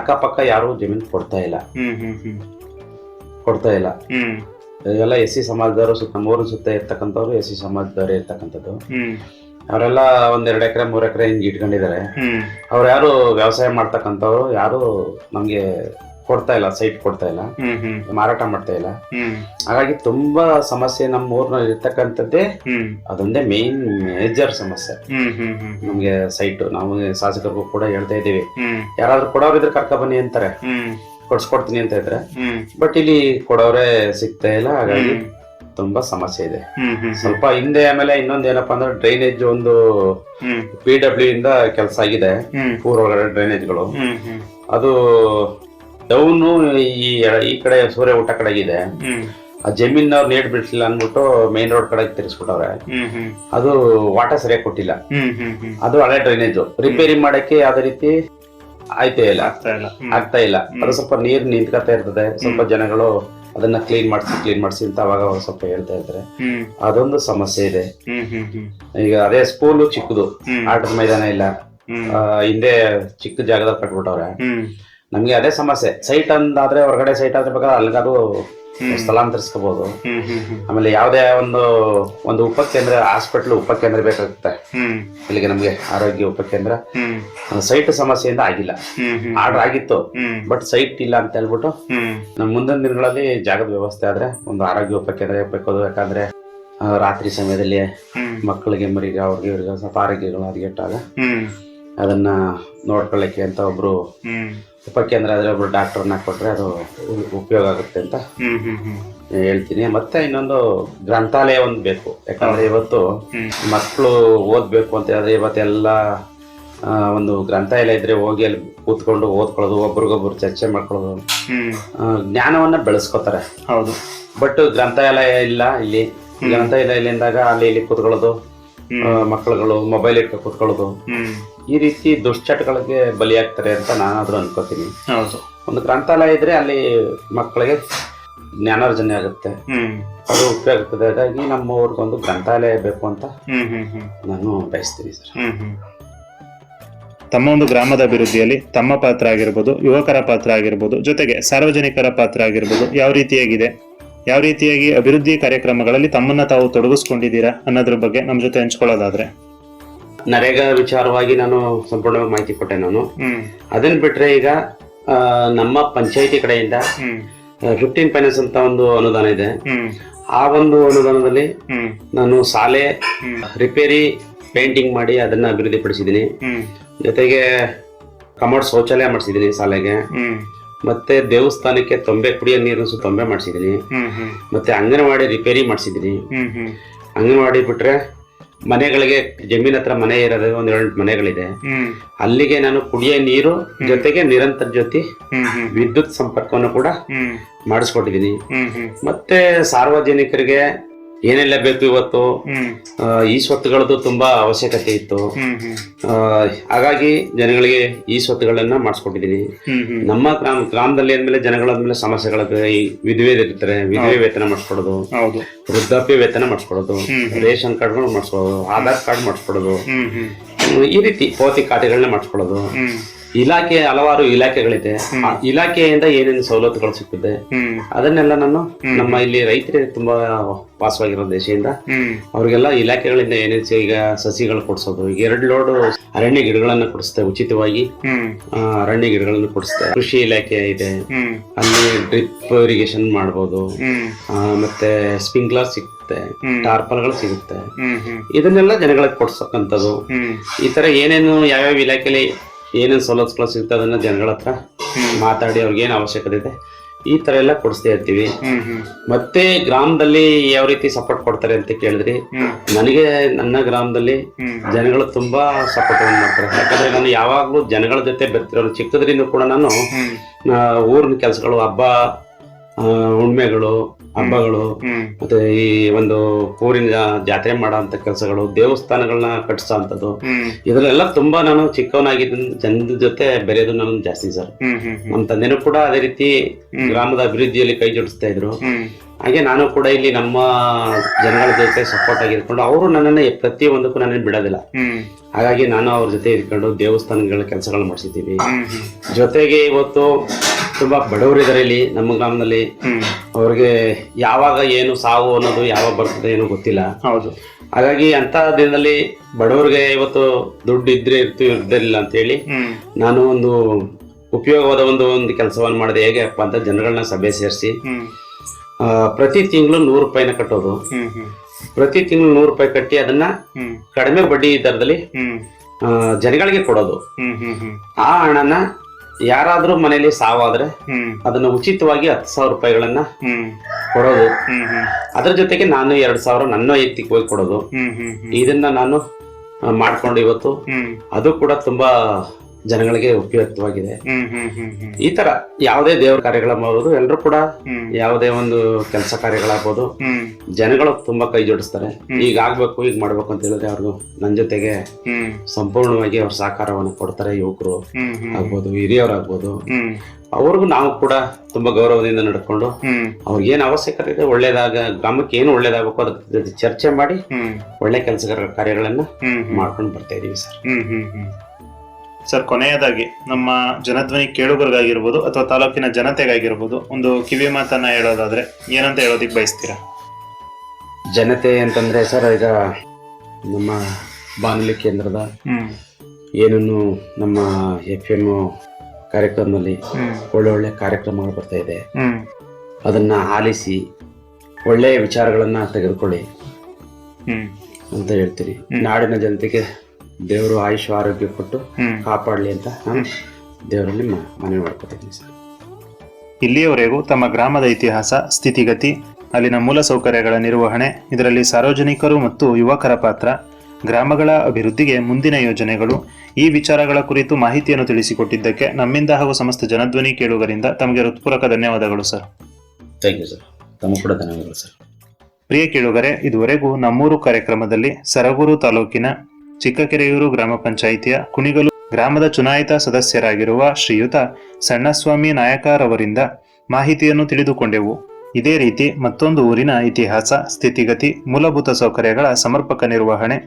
ಅಕ್ಕಪಕ್ಕ ಯಾರು ಜಮೀನು ಕೊಡ್ತಾ ಇಲ್ಲ. ಎಲ್ಲ SC ಸಮಾಜದವರು ನಮ್ಮೂರು ಸುತ್ತ ಇರ್ತಕ್ಕಂಥವ್ರು SC ಸಮಾಜದವರೇ ಇರ್ತಕ್ಕಂಥದ್ದು. ಅವರೆಲ್ಲ 1-2 ಎಕರೆ 3 ಎಕರೆ ಹಿಂಗ್ ಇಟ್ಕೊಂಡಿದ್ದಾರೆ. ಅವ್ರು ಯಾರು ವ್ಯವಸಾಯ ಮಾಡ್ತಕ್ಕಂಥವ್ರು ಯಾರು ನಮ್ಗೆ ಕೊಡ್ತಾ ಇಲ್ಲ, ಸೈಟ್ ಕೊಡ್ತಾ ಇಲ್ಲ, ಮಾರಾಟ ಮಾಡ್ತಾ ಇಲ್ಲ. ಹಾಗಾಗಿ ತುಂಬಾ ಸಮಸ್ಯೆ ನಮ್ಮ ಊರ್ನಲ್ಲಿ ಇರ್ತಕ್ಕಂಥದ್ದೇ ಅದೊಂದೇ ಮೇಜರ್ ಸಮಸ್ಯೆ ನಮ್ಗೆ ಸೈಟ್. ನಾವು ಶಾಸಕರಿಗೂ ಕೂಡ ಹೇಳ್ತಾ ಇದ್ದೀವಿ, ಯಾರಾದ್ರೂ ಕೊಡೋರು ಇದ್ರೆ ಕರ್ಕ ಬನ್ನಿ ಅಂತಾರೆ, ಕೊಡ್ಸ್ಕೊಡ್ತೀನಿ ಅಂತ ಇದ್ರೆ. ಬಟ್ ಇಲ್ಲಿ ಕೊಡೋರೇ ಸಿಗ್ತಾ ಇಲ್ಲ. ಹಾಗಾಗಿ ತುಂಬಾ ಸಮಸ್ಯೆ ಇದೆ ಸ್ವಲ್ಪ. ಹಿಂದೆ ಆಮೇಲೆ ಇನ್ನೊಂದ್ ಏನಪ್ಪಾ ಅಂದ್ರೆ ಡ್ರೈನೇಜ್ ಒಂದು PW ಇಂದ ಕೆಲಸ ಆಗಿದೆ. ಊರೊಳಗಡೆ ಡ್ರೈನೇಜ್ಗಳು ಅದು ಡೌನು ಈ ಕಡೆ ಸೂರ್ಯ ಊಟ ಕಡೆಗಿದೆ. ಆ ಜಮೀನವ್ರು ನೀಡ್ ಬಿಡ್ಲಿಲ್ಲ ಅನ್ಬಿಟ್ಟು ಮೇನ್ ರೋಡ್ ಕಡೆ ತಿರ್ಸ್ಬಿಟ್ಟವ್ರೆ. ಅದು ವಾಟರ್ ಸರಿಯಾಗಿ ಕೊಟ್ಟಿಲ್ಲ. ಅದು ಹಳೆ ಡ್ರೈನೇಜ್ ರಿಪೇರಿ ಮಾಡಕ್ಕೆ ಯಾವ್ದೇ ರೀತಿ ಆಗ್ತಾ ಇಲ್ಲ. ಅದು ಸ್ವಲ್ಪ ನೀರ್ ನಿಂತ್ಕೊತಾ ಇರ್ತದೆ. ಸ್ವಲ್ಪ ಜನಗಳು ಅದನ್ನ ಕ್ಲೀನ್ ಮಾಡಿಸಿ ಅಂತ ಅವಾಗ ಸ್ವಲ್ಪ ಹೇಳ್ತಾ ಇರ್ತಾರೆ. ಅದೊಂದು ಸಮಸ್ಯೆ ಇದೆ. ಈಗ ಅದೇ ಸ್ಕೂಲು ಚಿಕ್ಕದು, ಆಟದ ಮೈದಾನ ಇಲ್ಲ. ಹಿಂದೆ ಚಿಕ್ಕ ಜಾಗದಲ್ಲಿ ಕಟ್ಬಿಟ್ಟವ್ರೆ. ನಮ್ಗೆ ಅದೇ ಸಮಸ್ಯೆ. ಸೈಟ್ ಅಂದಾದ್ರೆ ಹೊರಗಡೆ ಸೈಟ್ ಆದ್ರೆ ಬೇಕಾದ್ರೆ ಅಲ್ಲಿಗಾದ್ರು ಸ್ಥಳಾಂತರಿಸ್ಕೋಬಹುದು. ಆಮೇಲೆ ಯಾವ್ದೇ ಒಂದು ಉಪಕೇಂದ್ರ, ಹಾಸ್ಪಿಟಲ್ ಉಪಕೇಂದ್ರ ಬೇಕಾಗುತ್ತೆ ಇಲ್ಲಿಗೆ. ನಮ್ಗೆ ಆರೋಗ್ಯ ಉಪಕೇಂದ್ರ ಸೈಟ್ ಸಮಸ್ಯೆಯಿಂದ ಆಗಿಲ್ಲ. ಆರ್ಡರ್ ಆಗಿತ್ತು, ಬಟ್ ಸೈಟ್ ಇಲ್ಲ ಅಂತ ಹೇಳ್ಬಿಟ್ಟು ನಮ್ ಮುಂದಿನ ದಿನಗಳಲ್ಲಿ ಜಾಗದ ವ್ಯವಸ್ಥೆ ಆದ್ರೆ ಒಂದು ಆರೋಗ್ಯ ಉಪಕೇಂದ್ರ ಬೇಕು. ಯಾಕಂದ್ರೆ ರಾತ್ರಿ ಸಮಯದಲ್ಲಿ ಮಕ್ಕಳಿಗೆ ಮರಿಗೆ ಅವ್ರಿಗೆ ಇವ್ರಿಗೆ ಸ್ವಲ್ಪ ಆರೋಗ್ಯಗಳು ಹದಗೆಟ್ಟಾಗ ಅದನ್ನ ನೋಡ್ಕೊಳ್ಳಿಕ್ಕೆ ಅಂತ ಒಬ್ರು ಉಪಕೇಂದ್ರ ಆದ್ರೆ ಒಬ್ರು ಡಾಕ್ಟರ್ನ ಕೊಟ್ರೆ ಅದು ಉಪಯೋಗ ಆಗುತ್ತೆ ಅಂತ ಹೇಳ್ತೀನಿ. ಮತ್ತೆ ಇನ್ನೊಂದು ಗ್ರಂಥಾಲಯ ಒಂದು ಬೇಕು. ಯಾಕಂದ್ರೆ ಇವತ್ತು ಮಕ್ಕಳು ಓದ್ಬೇಕು ಅಂತ ಹೇಳಿದ್ರೆ ಇವತ್ತೆಲ್ಲ ಒಂದು ಗ್ರಂಥಾಲಯ ಇದ್ರೆ ಹೋಗಿ ಅಲ್ಲಿ ಕೂತ್ಕೊಂಡು ಓದ್ಕೊಳ್ಳೋದು, ಒಬ್ರಿಗೊಬ್ರು ಚರ್ಚೆ ಮಾಡ್ಕೊಳ್ಳೋದು, ಜ್ಞಾನವನ್ನ ಬೆಳೆಸ್ಕೋತಾರೆ. ಹೌದು. ಬಟ್ ಗ್ರಂಥಾಲಯ ಇಲ್ಲ ಇಲ್ಲಿ. ಗ್ರಂಥಾಲಯ ಇಲ್ಲಿಂದಾಗ ಅಲ್ಲಿ ಇಲ್ಲಿ ಕೂತ್ಕೊಳ್ಳೋದು, ಮಕ್ಕಳುಗಳು ಮೊಬೈಲ್ ಇಟ್ಕೊಂಡು ಕೂತ್ಕೊಳ್ಳೋದು, ಈ ರೀತಿ ದುಶ್ಚಟಗಳಿಗೆ ಬಲಿಯಾಗ್ತಾರೆ ಅಂತ ನಾನಾದ್ರೂ ಅನ್ಕೋತೀನಿ. ಒಂದು ಗ್ರಂಥಾಲಯ ಇದ್ರೆ ಅಲ್ಲಿ ಮಕ್ಕಳಿಗೆ ಜ್ಞಾನಾರ್ಜನೆ ಆಗುತ್ತೆ, ಅದು ಉಪಯೋಗ ಆಗ್ತದೆ. ಹಾಗಾಗಿ ನಮ್ಮ ಊರಿಗೊಂದು ಗ್ರಂಥಾಲಯ ಬೇಕು ಅಂತ ನಾನು ಬಯಸ್ತೀನಿ ಸರ್. ತಮ್ಮ ಒಂದು ಗ್ರಾಮದ ಅಭಿವೃದ್ಧಿಯಲ್ಲಿ ತಮ್ಮ ಪಾತ್ರ ಆಗಿರ್ಬೋದು, ಯುವಕರ ಪಾತ್ರ ಆಗಿರ್ಬೋದು, ಜೊತೆಗೆ ಸಾರ್ವಜನಿಕರ ಪಾತ್ರ ಆಗಿರ್ಬೋದು ಯಾವ ರೀತಿಯಾಗಿದೆ, ಯಾವ ರೀತಿಯಾಗಿ ಅಭಿವೃದ್ಧಿ ಕಾರ್ಯಕ್ರಮಗಳಲ್ಲಿ ತಮ್ಮನ್ನ ತಾವು ತೊಡಗಿಸ್ಕೊಂಡಿದ್ದೀರಾ ಅನ್ನೋದ್ರ ಬಗ್ಗೆ ನಮ್ಮ ಜೊತೆ ಹಂಚ್ಕೊಳ್ಳೋದಾದ್ರೆ. ನರೇಗಾ ವಿಚಾರವಾಗಿ ನಾನು ಸಂಪೂರ್ಣವಾಗಿ ಮಾಹಿತಿ ಕೊಟ್ಟೆ ನಾನು. ಅದನ್ನ ಬಿಟ್ರೆ ಈಗ ನಮ್ಮ ಪಂಚಾಯಿತಿ ಕಡೆಯಿಂದ 15 ಫೈನಾನ್ಸ್ ಅಂತ ಒಂದು ಅನುದಾನ ಇದೆ. ಆ ಒಂದು ಅನುದಾನದಲ್ಲಿ ನಾನು ಶಾಲೆ ರಿಪೇರಿ ಪೇಂಟಿಂಗ್ ಮಾಡಿ ಅದನ್ನ ಅಭಿವೃದ್ಧಿ ಪಡಿಸಿದ್ದೀನಿ. ಜೊತೆಗೆ ಕಮೋಡ್ ಶೌಚಾಲಯ ಮಾಡಿಸಿದ್ದೀನಿ ಶಾಲೆಗೆ. ಮತ್ತೆ ದೇವಸ್ಥಾನಕ್ಕೆ ಕುಡಿಯೋ ನೀರನ್ನು ತೊಂಬೆ ಮಾಡಿಸಿದ್ದೀನಿ. ಮತ್ತೆ ಅಂಗನವಾಡಿ ರಿಪೇರಿ ಮಾಡಿಸಿದ್ದೀನಿ. ಅಂಗನವಾಡಿ ಬಿಟ್ರೆ ಮನೆಗಳಿಗೆ ಜಮೀನ್ ಹತ್ರ ಮನೆ ಇರೋದು 1-2 ಮನೆಗಳಿದೆ. ಅಲ್ಲಿಗೆ ನಾನು ಕುಡಿಯೋ ನೀರು ಜೊತೆಗೆ ನಿರಂತರ ಜೊತೆ ವಿದ್ಯುತ್ ಸಂಪರ್ಕವನ್ನು ಕೂಡ ಮಾಡಿಸ್ಕೊಟ್ಟಿದ್ದೀನಿ. ಮತ್ತೆ ಸಾರ್ವಜನಿಕರಿಗೆ ಏನೆಲ್ಲ ಬೇಕು ಇವತ್ತು ಈ ಸ್ವತ್ತುಗಳದ್ದು ತುಂಬಾ ಅವಶ್ಯಕತೆ ಇತ್ತು. ಹಾಗಾಗಿ ಜನಗಳಿಗೆ ಈ ಸ್ವತ್ತುಗಳನ್ನ ಮಾಡಿಸ್ಕೊಟ್ಟಿದ್ದೀನಿ. ನಮ್ಮ ಗ್ರಾಮದಲ್ಲಿ ಅಂದ್ಮೇಲೆ ಜನಗಳಾದ್ಮೇಲೆ ಸಮಸ್ಯೆಗಳಿಗೆ ವಿಧವೆ ಇರ್ತಾರೆ, ವಿಧವೆ ವೇತನ ಮಾಡಿಸ್ಕೊಡೋದು, ವೃದ್ಧಾಪ್ಯ ವೇತನ ಮಾಡಿಸ್ಕೊಡೋದು, ರೇಷನ್ ಕಾರ್ಡ್ಗಳು ಮಾಡಿಸ್ಕೊಡೋದು, ಆಧಾರ್ ಕಾರ್ಡ್ ಮಾಡಿಸ್ಕೊಡೋದು, ಈ ರೀತಿ ಪೌತಿ ಖಾತೆಗಳನ್ನ ಮಾಡಿಸ್ಕೊಡೋದು. ಇಲಾಖೆ ಹಲವಾರು ಇಲಾಖೆಗಳಿದೆ. ಇಲಾಖೆಯಿಂದ ಏನೇನು ಸವಲತ್ತುಗಳು ಸಿಗ್ತದೆ ಅದನ್ನೆಲ್ಲ ನಾನು ನಮ್ಮ ಇಲ್ಲಿ ರೈತರಿಗೆ ತುಂಬಾ ವಾಸವಾಗಿರೋ ದೇಶದಿಂದ ಅವ್ರಿಗೆಲ್ಲ ಇಲಾಖೆಗಳಿಂದ ಏನೇನು ಈಗ ಸಸಿಗಳು ಕೊಡ್ಸೋದು, ಈಗ 2 ಲೋಡ್ ಅರಣ್ಯ ಗಿಡಗಳನ್ನ ಕೊಡಿಸ್ತೇವೆ ಉಚಿತವಾಗಿ. ಅರಣ್ಯ ಗಿಡಗಳನ್ನು ಕೊಡಿಸ್ತೇವೆ. ಕೃಷಿ ಇಲಾಖೆ ಇದೆ, ಅಲ್ಲಿ ಡ್ರಿಪ್ ಇರಿಗೇಷನ್ ಮಾಡ್ಬೋದು, ಮತ್ತೆ ಸ್ಪ್ರಿಂಕ್ಲರ್ ಸಿಗುತ್ತೆ, ಟಾರ್ಪಲ್ಗಳು ಸಿಗುತ್ತೆ. ಇದನ್ನೆಲ್ಲ ಜನಗಳಿಗೆ ಕೊಡ್ಸಕ್ಕಂಥದ್ದು. ಈ ತರ ಏನೇನು ಯಾವ್ಯಾವ ಇಲಾಖೆಯಲ್ಲಿ ಏನೇನು ಸವಲತ್ತುಗಳು ಸಿಗುತ್ತೆ ಅದನ್ನ ಜನಗಳ ಹತ್ರ ಮಾತಾಡಿ ಅವ್ರಿಗೆ ಏನು ಅವಶ್ಯಕತೆ ಇದೆ ಈ ತರ ಎಲ್ಲ ಕೊಡಿಸ್ತಾ ಇರ್ತೀವಿ. ಮತ್ತೆ ಗ್ರಾಮದಲ್ಲಿ ಯಾವ ರೀತಿ ಸಪೋರ್ಟ್ ಕೊಡ್ತಾರೆ ಅಂತ ಕೇಳಿದ್ರಿ, ನನಗೆ ನನ್ನ ಗ್ರಾಮದಲ್ಲಿ ಜನಗಳು ತುಂಬಾ ಸಪೋರ್ಟ್ ಮಾಡ್ತಾರೆ. ಯಾಕಂದ್ರೆ ನಾನು ಯಾವಾಗ್ಲೂ ಜನಗಳ ಜೊತೆ ಬರ್ತಿರೋ, ಚಿಕ್ಕದ್ರಿಂದ ಕೂಡ ನಾನು ಊರಿನ ಕೆಲಸಗಳು, ಹಬ್ಬ ಹುಣ್ಮೆಗಳು, ಹಬ್ಬಗಳು, ಮತ್ತೆ ಈ ಒಂದು ಊರಿನ ಜಾತ್ರೆ ಮಾಡೋ ಅಂತ ಕೆಲಸಗಳು, ದೇವಸ್ಥಾನಗಳನ್ನ ಕಟ್ಟಿಸೋ ಅಂತದ್ದು, ಇದನ್ನೆಲ್ಲ ತುಂಬಾ ನಾನು ಚಿಕ್ಕವನಾಗಿದ್ದ ಜನದ ಜೊತೆ ಬೆರೆಯೋದು ನಾನು ಜಾಸ್ತಿ ಸರ್. ನಮ್ಮ ತಂದೆನೂ ಕೂಡ ಅದೇ ರೀತಿ ಗ್ರಾಮದ ಅಭಿವೃದ್ಧಿಯಲ್ಲಿ ಕೈ ಜೋಡಿಸ್ತಾ ಇದ್ರು. ಹಾಗೆ ನಾನು ಕೂಡ ಇಲ್ಲಿ ನಮ್ಮ ಜನಗಳ ಜೊತೆ ಸಪೋರ್ಟ್ ಆಗಿರ್ಕೊಂಡು ಅವರು ನನ್ನನ್ನ ಪ್ರತಿಯೊಂದಕ್ಕೂ ನನ್ನನ್ನು ಬಿಡೋದಿಲ್ಲ. ಹಾಗಾಗಿ ನಾನು ಅವ್ರ ಜೊತೆ ಇದ್ಕೊಂಡು ದೇವಸ್ಥಾನಗಳ ಕೆಲಸಗಳು ಮಾಡಿಸಿದ್ದೀವಿ. ಜೊತೆಗೆ ಇವತ್ತು ತುಂಬಾ ಬಡವರಿದ್ದಾರೆ ಇಲ್ಲಿ ನಮ್ಮ ಗ್ರಾಮದಲ್ಲಿ. ಅವ್ರಿಗೆ ಯಾವಾಗ ಏನು ಸಾವು ಅನ್ನೋದು ಯಾವಾಗ ಬರ್ತದೆ ಏನೋ ಗೊತ್ತಿಲ್ಲ. ಹಾಗಾಗಿ ಅಂತ ದಿನದಲ್ಲಿ ಬಡವರಿಗೆ ಇವತ್ತು ದುಡ್ಡು ಇದ್ರೆ ಇರ್ತಿಲ್ಲ ಅಂತ ಹೇಳಿ ನಾನು ಒಂದು ಉಪಯೋಗವಾದ ಒಂದು ಕೆಲಸವನ್ನು ಮಾಡಿದೆ. ಹೇಗೆಪ್ಪ ಅಂತ ಜನಗಳನ್ನ ಸಭೆ ಸೇರಿಸಿ ಪ್ರತಿ ತಿಂಗಳು 100 ರೂಪಾಯಿನ ಕಟ್ಟೋದು. ಪ್ರತಿ ತಿಂಗಳು 100 ರೂಪಾಯಿ ಕಟ್ಟಿ ಅದನ್ನ ಕಡಿಮೆ ಬಡ್ಡಿ ದರದಲ್ಲಿ ಜನಗಳಿಗೆ ಕೊಡೋದು. ಆ ಹಣನ ಯಾರಾದ್ರೂ ಮನೆಯಲ್ಲಿ ಸಾವಾದ್ರೆ ಅದನ್ನ ಉಚಿತವಾಗಿ 10,000 ರೂಪಾಯಿಗಳನ್ನ ಕೊಡೋದು. ಅದ್ರ ಜೊತೆಗೆ ನಾನು 2,000 ನನ್ನ ವೈಯಕ್ತಿಕವಾಗಿ ಕೊಡೋದು. ಇದನ್ನ ನಾನು ಮಾಡ್ಕೊಂಡು ಇವತ್ತು ಅದು ಕೂಡ ತುಂಬಾ ಜನಗಳಿಗೆ ಉಪಯುಕ್ತವಾಗಿದೆ. ಈ ತರ ಯಾವುದೇ ದೇವರ ಕಾರ್ಯಗಳಾಗಬಹುದು, ಎಲ್ಲರೂ ಕೂಡ ಯಾವುದೇ ಒಂದು ಕೆಲಸ ಕಾರ್ಯಗಳಾಗ್ಬೋದು, ಜನಗಳು ತುಂಬಾ ಕೈ ಜೋಡಿಸ್ತಾರೆ. ಈಗ ಆಗ್ಬೇಕು, ಈಗ ಮಾಡ್ಬೇಕು ಅಂತ ಹೇಳಿದ್ರೆ ಅವ್ರಿಗೂ ನನ್ನ ಜೊತೆಗೆ ಸಂಪೂರ್ಣವಾಗಿ ಅವ್ರ ಸಹಕಾರವನ್ನು ಕೊಡ್ತಾರೆ. ಯುವಕರು ಆಗ್ಬೋದು, ಹಿರಿಯವರಾಗ್ಬೋದು, ಅವ್ರಿಗೂ ನಾವು ಕೂಡ ತುಂಬಾ ಗೌರವದಿಂದ ನಡ್ಕೊಂಡು ಅವ್ರಿಗೇನು ಅವಶ್ಯಕತೆ ಇದೆ, ಒಳ್ಳೇದಾಗ ಗ್ರಾಮಕ್ಕೆ ಏನು ಒಳ್ಳೇದಾಗಬೇಕು ಅದಕ್ಕೆ ಚರ್ಚೆ ಮಾಡಿ ಒಳ್ಳೆ ಕೆಲಸ ಕಾರ್ಯಗಳನ್ನ ಮಾಡ್ಕೊಂಡು ಬರ್ತಾ ಇದೀವಿ ಸರ್. ಸರ್, ಕೊನೆಯದಾಗಿ ನಮ್ಮ ಜನಧ್ವನಿ ಕೇಳುಗರಿಗಾಗಿರ್ಬೋದು ಅಥವಾ ತಾಲೂಕಿನ ಜನತೆಗಾಗಿರ್ಬೋದು ಒಂದು ಕಿವಿ ಮಾತನ್ನ ಹೇಳೋದಾದ್ರೆ ಏನಂತ ಹೇಳೋದಿಕ್ ಬಯಸ್ತೀರಾ? ಜನತೆ ಅಂತಂದ್ರೆ ಸರ್, ಈಗ ನಮ್ಮ ಬಾನುಲಿ ಕೇಂದ್ರದ ಏನನ್ನು ನಮ್ಮ FM ಕಾರ್ಯಕ್ರಮದಲ್ಲಿ ಒಳ್ಳೊಳ್ಳೆ ಕಾರ್ಯಕ್ರಮಗಳು ಬರ್ತಾ ಇದೆ, ಅದನ್ನ ಆಲಿಸಿ ಒಳ್ಳೆಯ ವಿಚಾರಗಳನ್ನ ತೆಗೆದುಕೊಳ್ಳಿ ಅಂತ ಹೇಳ್ತೀರಿ. ನಾಡಿನ ಜನತೆಗೆ ದೇವರು ಆಯುಷ್ ಆರೋಗ್ಯ ಕೊಟ್ಟು ಕಾಪಾಡಲಿ ಅಂತ ನಾನು ದೇವರಲ್ಲಿ ಮನವಿ ಮಾಡ್ಕೊತೀನಿ ಸರ್. ಇಲ್ಲಿಯವರೆಗೂ ತಮ್ಮ ಗ್ರಾಮದ ಇತಿಹಾಸ, ಸ್ಥಿತಿಗತಿ, ಅಲ್ಲಿನ ಮೂಲಸೌಕರ್ಯಗಳ ನಿರ್ವಹಣೆ, ಇದರಲ್ಲಿ ಸಾರ್ವಜನಿಕರು ಮತ್ತು ಯುವಕರ ಪಾತ್ರ, ಗ್ರಾಮಗಳ ಅಭಿವೃದ್ಧಿಗೆ ಮುಂದಿನ ಯೋಜನೆಗಳು, ಈ ವಿಚಾರಗಳ ಕುರಿತು ಮಾಹಿತಿಯನ್ನು ತಿಳಿಸಿಕೊಟ್ಟಿದ್ದಕ್ಕೆ ನಮ್ಮಿಂದ ಹಾಗೂ ಸಮಸ್ತ ಜನಧ್ವನಿ ಕೇಳುಗರಿಂದ ತಮಗೆ ಹೃತ್ಪೂರ್ವಕ ಧನ್ಯವಾದಗಳು ಸರ್. Thank you sir. ತಮ್ಮ ಕೂಡ ಧನ್ಯವಾದಗಳು ಸರ್. ಪ್ರಿಯ ಕೇಳುಗರೆ, ಇದುವರೆಗೂ ನಮ್ಮೂರು ಕಾರ್ಯಕ್ರಮದಲ್ಲಿ ಸರಗೂರು ತಾಲೂಕಿನ ಚಿಕ್ಕಕೆರೆಯೂರು ಗ್ರಾಮ ಪಂಚಾಯಿತಿಯ ಕುಣಿಗಲು ಗ್ರಾಮದ ಚುನಾಯಿತ ಸದಸ್ಯರಾಗಿರುವ ಶ್ರೀಯುತ ಸಣ್ಣಸ್ವಾಮಿ ನಾಯಕರವರಿಂದ ಮಾಹಿತಿಯನ್ನು ತಿಳಿದುಕೊಂಡೆವು. ಇದೇ ರೀತಿ ಮತ್ತೊಂದು ಊರಿನ ಇತಿಹಾಸ, ಸ್ಥಿತಿಗತಿ, ಮೂಲಭೂತ ಸೌಕರ್ಯಗಳ ಸಮರ್ಪಕ ನಿರ್ವಹಣೆ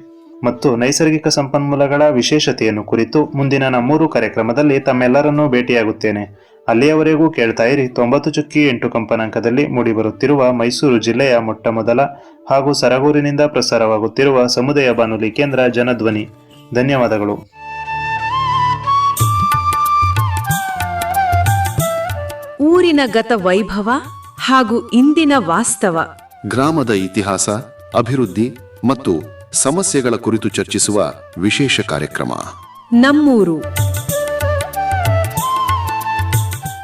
ಮತ್ತು ನೈಸರ್ಗಿಕ ಸಂಪನ್ಮೂಲಗಳ ವಿಶೇಷತೆಯನ್ನು ಕುರಿತು ಮುಂದಿನ ನಮ್ಮೂರು ಕಾರ್ಯಕ್ರಮದಲ್ಲಿ ತಮ್ಮೆಲ್ಲರನ್ನೂ ಭೇಟಿಯಾಗುತ್ತೇನೆ. ಅಲ್ಲಿಯವರೆಗೂ ಕೇಳ್ತಾ ಇರಿ 90.8 ಕಂಪನಾಂಕದಲ್ಲಿ ಮೂಡಿಬರುತ್ತಿರುವ ಮೈಸೂರು ಜಿಲ್ಲೆಯ ಮೊಟ್ಟಮೊದಲ ಹಾಗೂ ಸರಗೂರಿನಿಂದ ಪ್ರಸಾರವಾಗುತ್ತಿರುವ ಸಮುದಾಯ ಬಾನುಲಿ ಕೇಂದ್ರ ಜನಧ್ವನಿ. ಧನ್ಯವಾದಗಳು. ಊರಿನ ಗತ ವೈಭವ ಹಾಗೂ ಇಂದಿನ ವಾಸ್ತವ, ಗ್ರಾಮದ ಇತಿಹಾಸ, ಅಭಿವೃದ್ಧಿ ಮತ್ತು ಸಮಸ್ಯೆಗಳ ಕುರಿತು ಚರ್ಚಿಸುವ ವಿಶೇಷ ಕಾರ್ಯಕ್ರಮ ನಮ್ಮೂರು.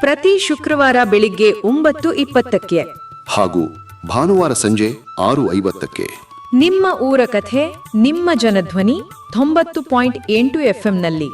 ಪ್ರತಿ ಶುಕ್ರವಾರ ಬೆಳಿಗ್ಗೆ 9:20 ಹಾಗೂ ಭಾನುವಾರ ಸಂಜೆ 6:50. ನಿಮ್ಮ ಊರ ಕಥೆ ನಿಮ್ಮ ಜನಧ್ವನಿ 90.8 FM ನಲ್ಲಿ.